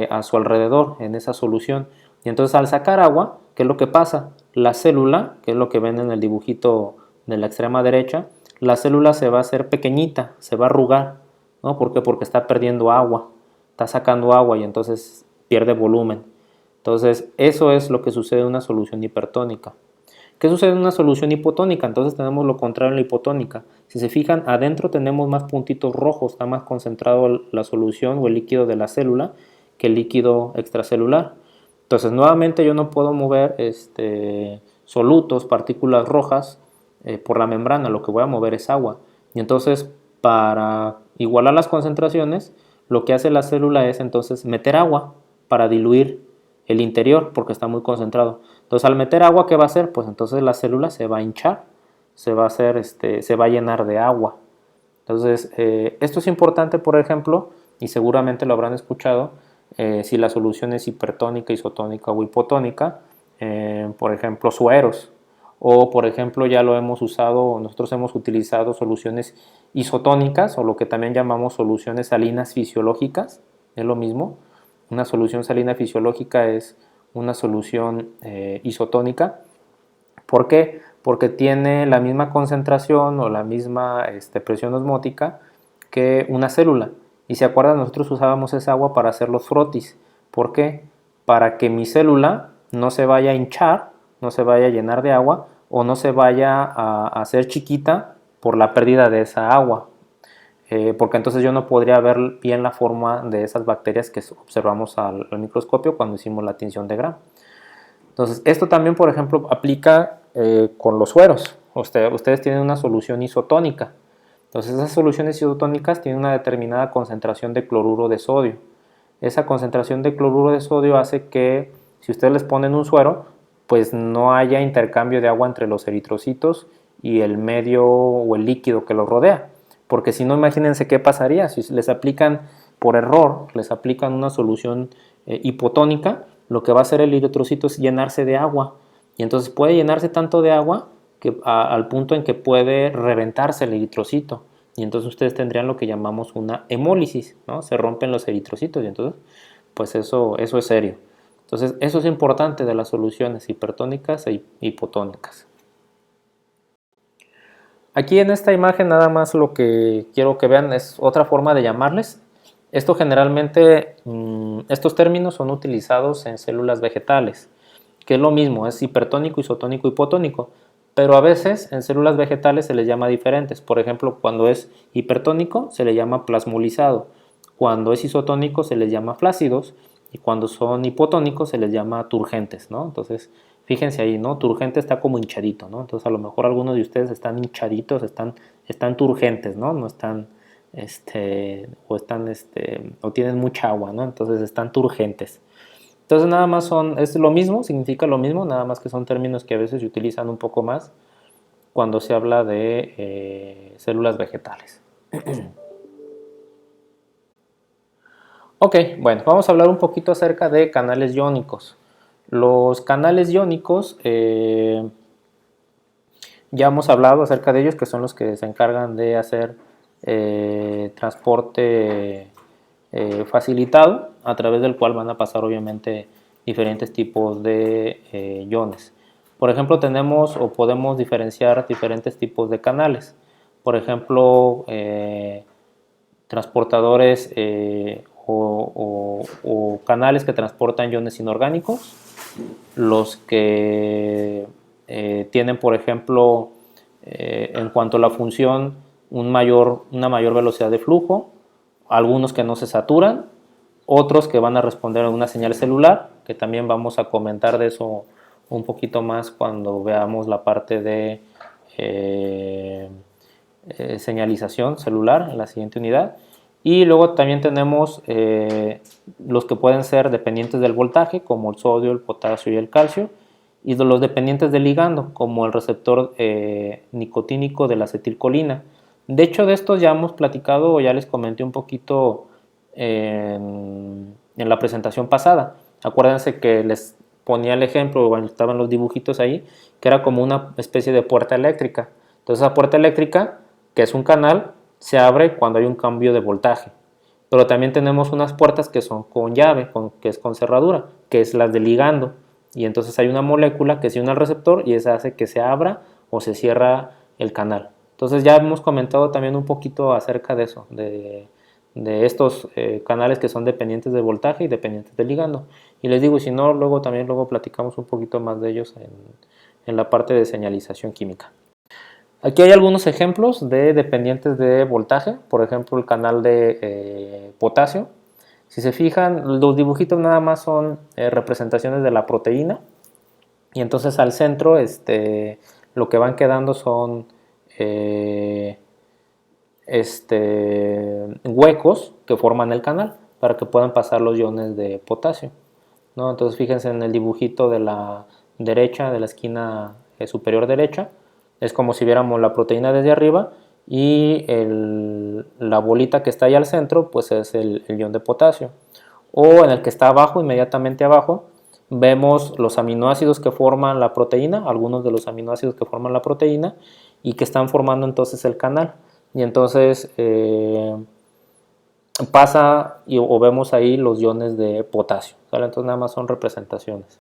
a su alrededor en esa solución. Y entonces al sacar agua, ¿qué es lo que pasa? La célula, que es lo que ven en el dibujito de la extrema derecha, la célula se va a hacer pequeñita, se va a arrugar, ¿no? ¿Por qué? Porque está perdiendo agua, está sacando agua y entonces pierde volumen. Entonces, eso es lo que sucede en una solución hipertónica. ¿Qué sucede en una solución hipotónica? Entonces tenemos lo contrario en la hipotónica. Si se fijan, adentro tenemos más puntitos rojos, está más concentrado la solución o el líquido de la célula que el líquido extracelular. Entonces, nuevamente yo no puedo mover solutos, partículas rojas por la membrana, lo que voy a mover es agua. Y entonces, para igualar las concentraciones, lo que hace la célula es entonces meter agua para diluir el interior porque está muy concentrado. Entonces, al meter agua, ¿qué va a hacer? Pues entonces la célula se va a hinchar, se va a llenar de agua. Entonces, esto es importante, por ejemplo, y seguramente lo habrán escuchado, si la solución es hipertónica, isotónica o hipotónica, por ejemplo, sueros. O, por ejemplo, ya lo hemos usado, nosotros hemos utilizado soluciones isotónicas o lo que también llamamos soluciones salinas fisiológicas, es lo mismo. Una solución salina fisiológica es una solución isotónica. ¿Por qué? Porque tiene la misma concentración o la misma presión osmótica que una célula. Y se acuerdan, nosotros usábamos esa agua para hacer los frotis. ¿Por qué? Para que mi célula no se vaya a hinchar, no se vaya a llenar de agua o no se vaya a hacer chiquita por la pérdida de esa agua. Porque entonces yo no podría ver bien la forma de esas bacterias que observamos al microscopio cuando hicimos la tinción de Gram. Entonces, esto también, por ejemplo, aplica con los sueros. Ustedes tienen una solución isotónica. Entonces, esas soluciones isotónicas tienen una determinada concentración de cloruro de sodio. Esa concentración de cloruro de sodio hace que, si ustedes les ponen un suero, pues no haya intercambio de agua entre los eritrocitos y el medio o el líquido que los rodea. Porque si no, imagínense qué pasaría si les aplican por error, les aplican una solución hipotónica, lo que va a hacer el eritrocito es llenarse de agua. Y entonces puede llenarse tanto de agua que, al punto en que puede reventarse el eritrocito. Y entonces ustedes tendrían lo que llamamos una hemólisis, ¿no? Se rompen los eritrocitos y entonces, pues eso es serio. Entonces, eso es importante de las soluciones hipertónicas e hipotónicas. Aquí en esta imagen nada más lo que quiero que vean es otra forma de llamarles. Esto generalmente, estos términos son utilizados en células vegetales, que es lo mismo, es hipertónico, isotónico, hipotónico, pero a veces en células vegetales se les llama diferentes. Por ejemplo, cuando es hipertónico se le llama plasmolizado, cuando es isotónico se les llama flácidos y cuando son hipotónicos se les llama turgentes, ¿no? Entonces, fíjense ahí, ¿no? Turgente está como hinchadito, ¿no? Entonces, a lo mejor algunos de ustedes están hinchaditos, están turgentes, ¿no? No están, o tienen mucha agua, ¿no? Entonces, están turgentes. Entonces, nada más es lo mismo, significa lo mismo, nada más que son términos que a veces se utilizan un poco más cuando se habla de células vegetales. Ok, bueno, vamos a hablar un poquito acerca de canales iónicos. Los canales iónicos, ya hemos hablado acerca de ellos, que son los que se encargan de hacer transporte facilitado, a través del cual van a pasar obviamente diferentes tipos de iones. Por ejemplo, tenemos o podemos diferenciar diferentes tipos de canales. Por ejemplo, transportadores o canales que transportan iones inorgánicos, los que tienen, por ejemplo, en cuanto a la función, una mayor velocidad de flujo, algunos que no se saturan, otros que van a responder a una señal celular, que también vamos a comentar de eso un poquito más cuando veamos la parte de señalización celular en la siguiente unidad. Y luego también tenemos los que pueden ser dependientes del voltaje, como el sodio, el potasio y el calcio, y los dependientes del ligando, como el receptor nicotínico de la acetilcolina. De hecho, de estos ya hemos platicado o ya les comenté un poquito en la presentación pasada. Acuérdense que les ponía el ejemplo, bueno, estaban los dibujitos ahí, que era como una especie de puerta eléctrica. Entonces, esa puerta eléctrica, que es un canal, se abre cuando hay un cambio de voltaje. Pero también tenemos unas puertas que son con llave, que es con cerradura, que es las de ligando. Y entonces hay una molécula que se une al receptor y esa hace que se abra o se cierra el canal. Entonces ya hemos comentado también un poquito acerca de eso, de estos canales que son dependientes de voltaje y dependientes de ligando. Y les digo, si no, luego platicamos un poquito más de ellos en la parte de señalización química. Aquí hay algunos ejemplos de dependientes de voltaje, por ejemplo el canal de potasio. Si se fijan, los dibujitos nada más son representaciones de la proteína y entonces al centro lo que van quedando son huecos que forman el canal para que puedan pasar los iones de potasio, ¿no? Entonces fíjense en el dibujito de la derecha, de la esquina superior derecha, es como si viéramos la proteína desde arriba y la bolita que está ahí al centro pues es el ion de potasio. O en el que está abajo, inmediatamente abajo, vemos los aminoácidos que forman la proteína, algunos de los aminoácidos que forman la proteína y que están formando entonces el canal. Y entonces pasa o vemos ahí los iones de potasio, ¿sale? Entonces nada más son representaciones.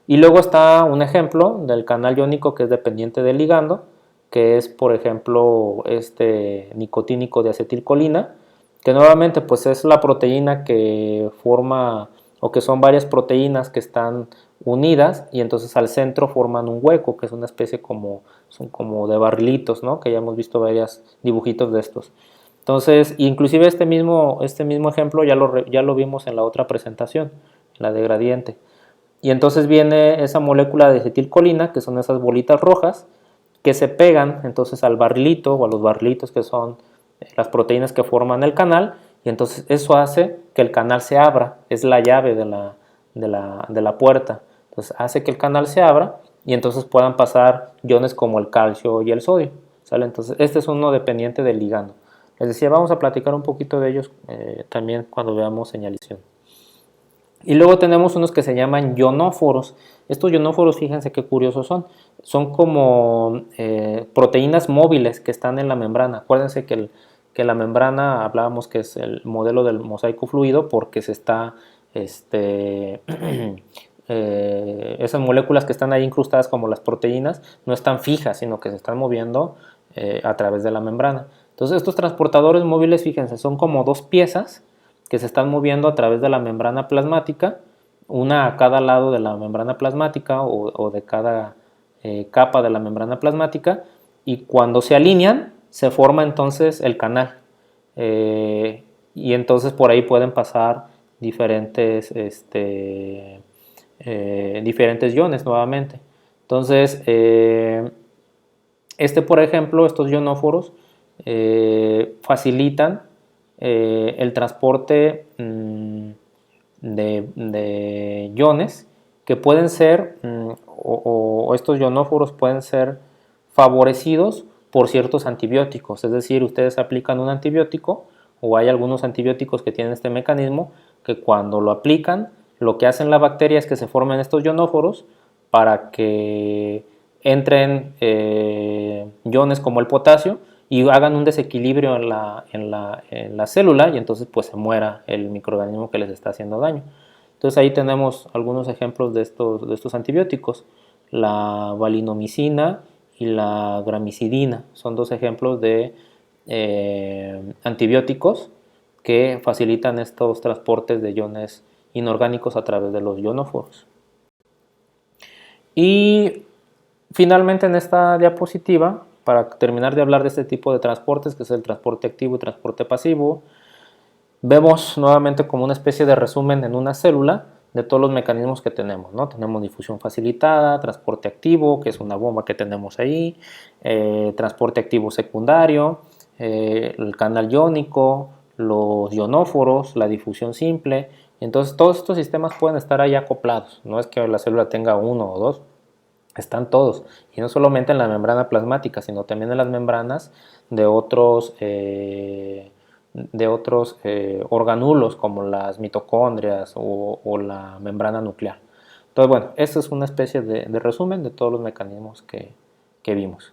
Y luego está un ejemplo del canal iónico que es dependiente del ligando, que es por ejemplo este nicotínico de acetilcolina, que nuevamente pues es la proteína que forma, o que son varias proteínas que están unidas y entonces al centro forman un hueco, que es una especie como, son como de barrilitos, ¿no? Que ya hemos visto varios dibujitos de estos. Entonces, inclusive este mismo ejemplo ya lo vimos en la otra presentación, la de gradiente. Y entonces viene esa molécula de acetilcolina, que son esas bolitas rojas, que se pegan entonces al barrilito o a los barrilitos que son las proteínas que forman el canal, y entonces eso hace que el canal se abra, es la llave de la puerta. Entonces hace que el canal se abra y entonces puedan pasar iones como el calcio y el sodio, ¿sale? Entonces este es uno dependiente del ligando. Les decía, vamos a platicar un poquito de ellos también cuando veamos señalización. Y luego tenemos unos que se llaman ionóforos. Estos ionóforos, fíjense qué curiosos son. Son como proteínas móviles que están en la membrana. Acuérdense que la membrana, hablábamos que es el modelo del mosaico fluido porque se está, esas moléculas que están ahí incrustadas como las proteínas no están fijas, sino que se están moviendo a través de la membrana. Entonces estos transportadores móviles, fíjense, son como dos piezas que se están moviendo a través de la membrana plasmática, una a cada lado de la membrana plasmática o de cada capa de la membrana plasmática, y cuando se alinean se forma entonces el canal. Y entonces por ahí pueden pasar diferentes, diferentes iones nuevamente. Entonces, por ejemplo, estos ionóforos facilitan el transporte de iones que pueden ser, o estos ionóforos pueden ser favorecidos por ciertos antibióticos. Es decir, ustedes aplican un antibiótico o hay algunos antibióticos que tienen este mecanismo que cuando lo aplican, lo que hacen la bacteria es que se formen estos ionóforos para que entren iones como el potasio y hagan un desequilibrio en la célula y entonces pues se muera el microorganismo que les está haciendo daño. Entonces ahí tenemos algunos ejemplos de estos antibióticos. La valinomicina y la gramicidina son dos ejemplos de antibióticos que facilitan estos transportes de iones inorgánicos a través de los ionóforos. Y finalmente en esta diapositiva, para terminar de hablar de este tipo de transportes, que es el transporte activo y transporte pasivo, vemos nuevamente como una especie de resumen en una célula de todos los mecanismos que tenemos, ¿no? Tenemos difusión facilitada, transporte activo, que es una bomba que tenemos ahí, transporte activo secundario, el canal iónico, los ionóforos, la difusión simple. Entonces todos estos sistemas pueden estar ahí acoplados, no es que la célula tenga uno o dos, están todos, y no solamente en la membrana plasmática, sino también en las membranas de otros organulos como las mitocondrias o la membrana nuclear. Entonces, bueno, esta es una especie de resumen de todos los mecanismos que vimos.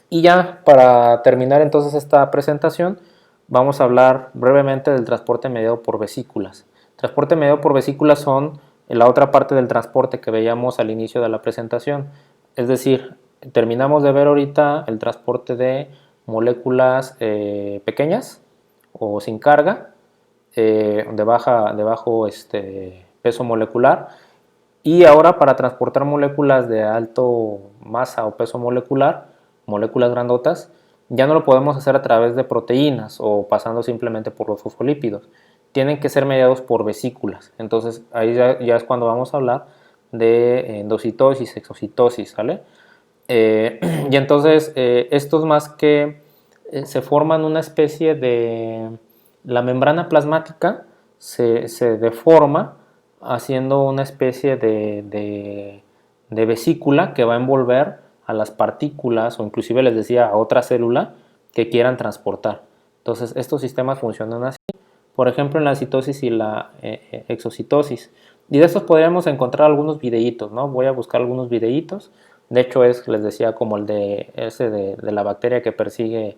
Y ya para terminar entonces esta presentación, vamos a hablar brevemente del transporte mediado por vesículas. Transporte mediado por vesículas son la otra parte del transporte que veíamos al inicio de la presentación. Es decir, terminamos de ver ahorita el transporte de moléculas pequeñas o sin carga, de bajo peso molecular. Y ahora para transportar moléculas de alto masa o peso molecular, moléculas grandotas, ya no lo podemos hacer a través de proteínas o pasando simplemente por los fosfolípidos. Tienen que ser mediados por vesículas. Entonces ahí ya es cuando vamos a hablar de endocitosis, exocitosis, ¿sale? Y entonces estos más que se forman una especie de... La membrana plasmática se deforma haciendo una especie de vesícula que va a envolver a las partículas o inclusive les decía a otra célula que quieran transportar. Entonces estos sistemas funcionan así, por ejemplo en la citosis y la exocitosis. Y de estos podríamos encontrar algunos videitos, ¿no? Voy a buscar algunos videitos. De hecho les decía, como el de ese de la bacteria que persigue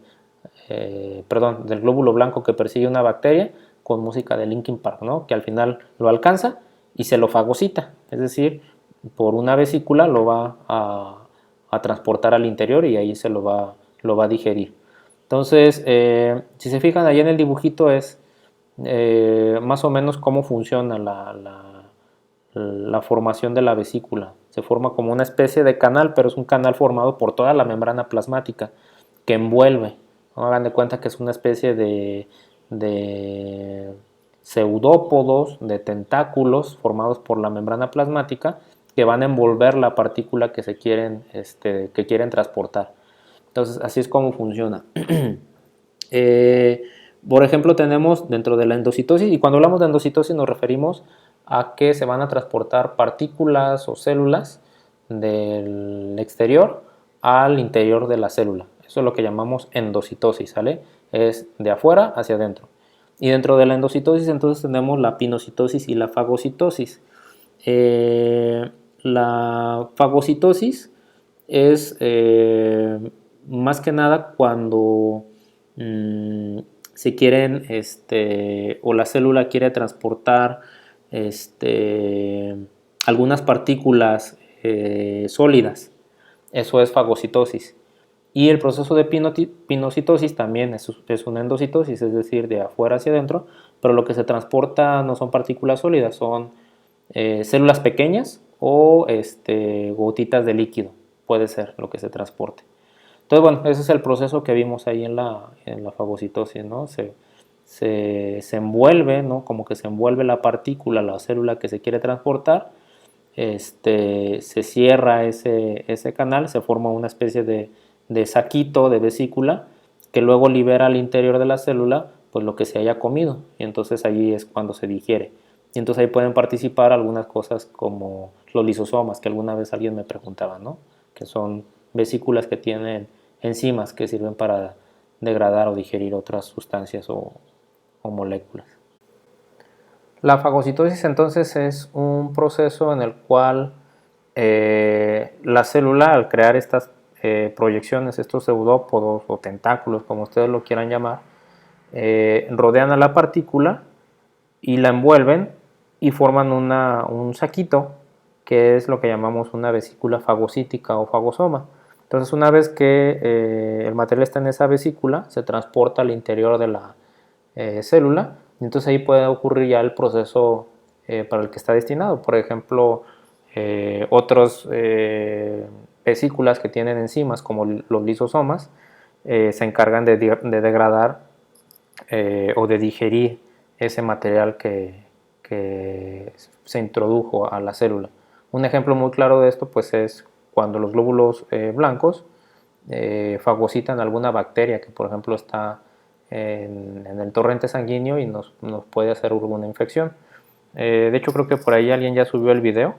perdón, del glóbulo blanco que persigue una bacteria con música de Linkin Park, ¿no? Que al final lo alcanza y se lo fagocita, es decir, por una vesícula lo va a transportar al interior y ahí lo va a digerir. Entonces, si se fijan ahí en el dibujito es más o menos cómo funciona la formación de la vesícula. Se forma como una especie de canal, pero es un canal formado por toda la membrana plasmática que envuelve. ¿No? Hagan de cuenta que es una especie de pseudópodos, de tentáculos formados por la membrana plasmática que van a envolver la partícula que quieren transportar. Entonces, así es como funciona. Por ejemplo, tenemos dentro de la endocitosis, y cuando hablamos de endocitosis nos referimos a que se van a transportar partículas o células del exterior al interior de la célula. Eso es lo que llamamos endocitosis, ¿sale? Es de afuera hacia adentro. Y dentro de la endocitosis entonces tenemos la pinocitosis y la fagocitosis. La fagocitosis es más que nada cuando se quieren, o la célula quiere transportar algunas partículas sólidas. Eso es fagocitosis. Y el proceso de pinocitosis también es una endocitosis, es decir, de afuera hacia adentro, pero lo que se transporta no son partículas sólidas, son células pequeñas o gotitas de líquido, puede ser lo que se transporte. Entonces, bueno, ese es el proceso que vimos ahí en la fagocitosis, ¿no? Se envuelve, ¿no? Como que se envuelve la partícula, la célula que se quiere transportar, se cierra ese canal, se forma una especie de saquito, de vesícula, que luego libera al interior de la célula pues lo que se haya comido, y entonces allí es cuando se digiere. Y entonces ahí pueden participar algunas cosas como los lisosomas, que alguna vez alguien me preguntaba, ¿no? Que son vesículas que tienen enzimas que sirven para degradar o digerir otras sustancias o moléculas. La fagocitosis entonces es un proceso en el cual la célula, al crear estas proyecciones, estos pseudópodos o tentáculos, como ustedes lo quieran llamar, rodean a la partícula y la envuelven y forman un saquito que es lo que llamamos una vesícula fagocítica o fagosoma. Entonces, una vez que el material está en esa vesícula, se transporta al interior de la célula, y entonces ahí puede ocurrir ya el proceso para el que está destinado. Por ejemplo, otras vesículas que tienen enzimas, como los lisosomas, se encargan de degradar o de digerir ese material que se introdujo a la célula. Un ejemplo muy claro de esto pues es cuando los glóbulos blancos fagocitan alguna bacteria que por ejemplo está en el torrente sanguíneo y nos puede hacer alguna infección. De hecho creo que por ahí alguien ya subió el video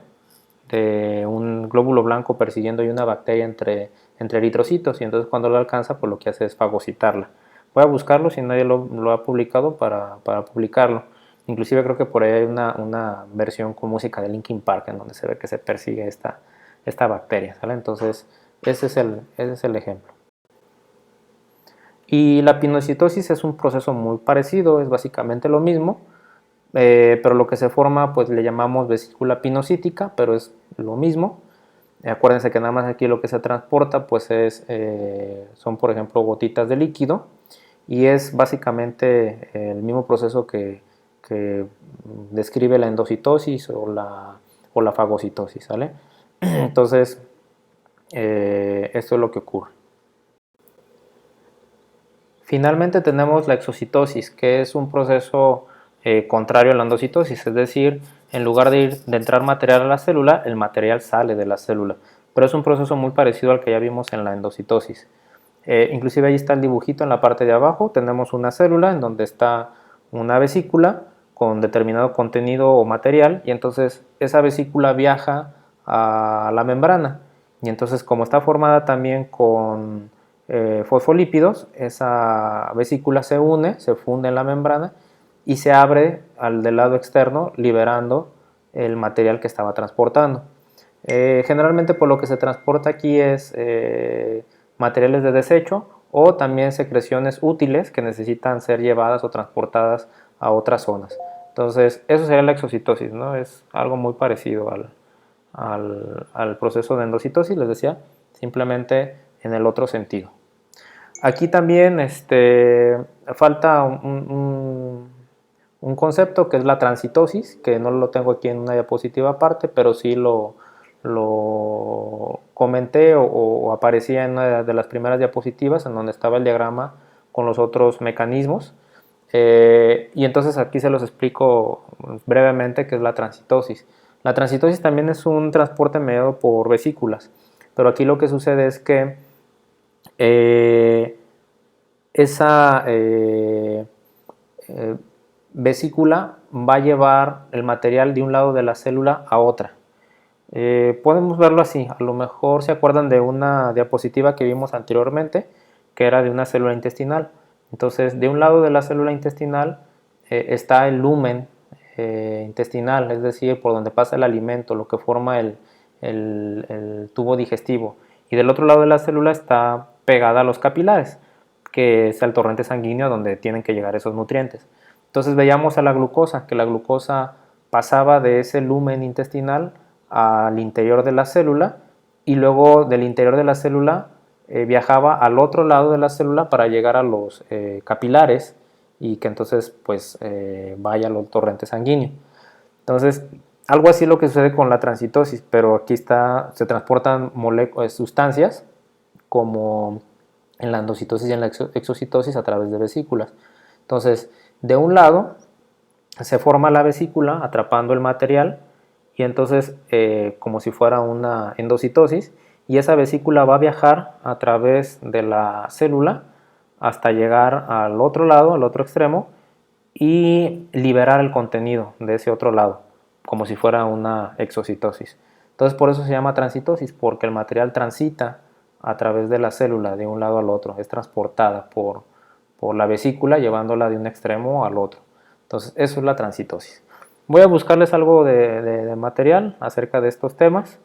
de un glóbulo blanco persiguiendo ahí una bacteria entre eritrocitos, y entonces cuando lo alcanza pues lo que hace es fagocitarla. Voy a buscarlo si nadie lo ha publicado para publicarlo. Inclusive creo que por ahí hay una versión con música de Linkin Park en donde se ve que se persigue esta bacteria, ¿sale? Entonces ese es el ejemplo. Y la pinocitosis es un proceso muy parecido, es básicamente lo mismo, pero lo que se forma pues le llamamos vesícula pinocítica, pero es lo mismo. Acuérdense que nada más aquí lo que se transporta pues son por ejemplo gotitas de líquido, y es básicamente el mismo proceso que describe la endocitosis o la fagocitosis, ¿sale? Entonces, esto es lo que ocurre. Finalmente tenemos la exocitosis, que es un proceso contrario a la endocitosis, es decir, en lugar de entrar material a la célula, el material sale de la célula, pero es un proceso muy parecido al que ya vimos en la endocitosis. Inclusive ahí está el dibujito en la parte de abajo, tenemos una célula en donde está una vesícula con determinado contenido o material, y entonces esa vesícula viaja a la membrana, y entonces como está formada también con fosfolípidos, esa vesícula se une, se funde en la membrana y se abre del lado externo, liberando el material que estaba transportando. Generalmente por lo que se transporta aquí es materiales de desecho o también secreciones útiles que necesitan ser llevadas o transportadas a otras zonas. Entonces, eso sería la exocitosis, ¿no? Es algo muy parecido al proceso de endocitosis, les decía, simplemente en el otro sentido. Aquí también falta un concepto que es la transitosis, que no lo tengo aquí en una diapositiva aparte, pero sí lo comenté o aparecía en una de las primeras diapositivas en donde estaba el diagrama con los otros mecanismos. Y entonces aquí se los explico brevemente qué es la transitosis. La transitosis también es un transporte mediado por vesículas, pero aquí lo que sucede es que esa vesícula va a llevar el material de un lado de la célula a otra. Podemos verlo así, a lo mejor se acuerdan de una diapositiva que vimos anteriormente, que era de una célula intestinal. Entonces, de un lado de la célula intestinal está el lumen intestinal, es decir, por donde pasa el alimento, lo que forma el tubo digestivo. Y del otro lado de la célula está pegada a los capilares, que es el torrente sanguíneo donde tienen que llegar esos nutrientes. Entonces veíamos a la glucosa, que la glucosa pasaba de ese lumen intestinal al interior de la célula y luego del interior de la célula viajaba al otro lado de la célula para llegar a los capilares y que entonces pues vaya al torrente sanguíneo. Entonces, algo así es lo que sucede con la transitosis, pero aquí se transportan sustancias como en la endocitosis y en la exocitosis a través de vesículas. Entonces, de un lado se forma la vesícula atrapando el material y entonces como si fuera una endocitosis, y esa vesícula va a viajar a través de la célula hasta llegar al otro lado, al otro extremo, y liberar el contenido de ese otro lado, como si fuera una exocitosis. Entonces por eso se llama transitosis, porque el material transita a través de la célula de un lado al otro, es transportada por la vesícula llevándola de un extremo al otro. Entonces eso es la transitosis. Voy a buscarles algo de material acerca de estos temas,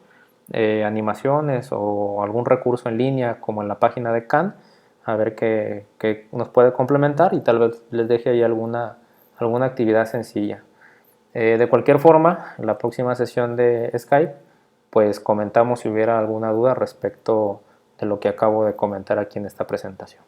animaciones o algún recurso en línea como en la página de Khan, a ver qué nos puede complementar y tal vez les deje ahí alguna actividad sencilla. De cualquier forma, en la próxima sesión de Skype, pues comentamos si hubiera alguna duda respecto de lo que acabo de comentar aquí en esta presentación.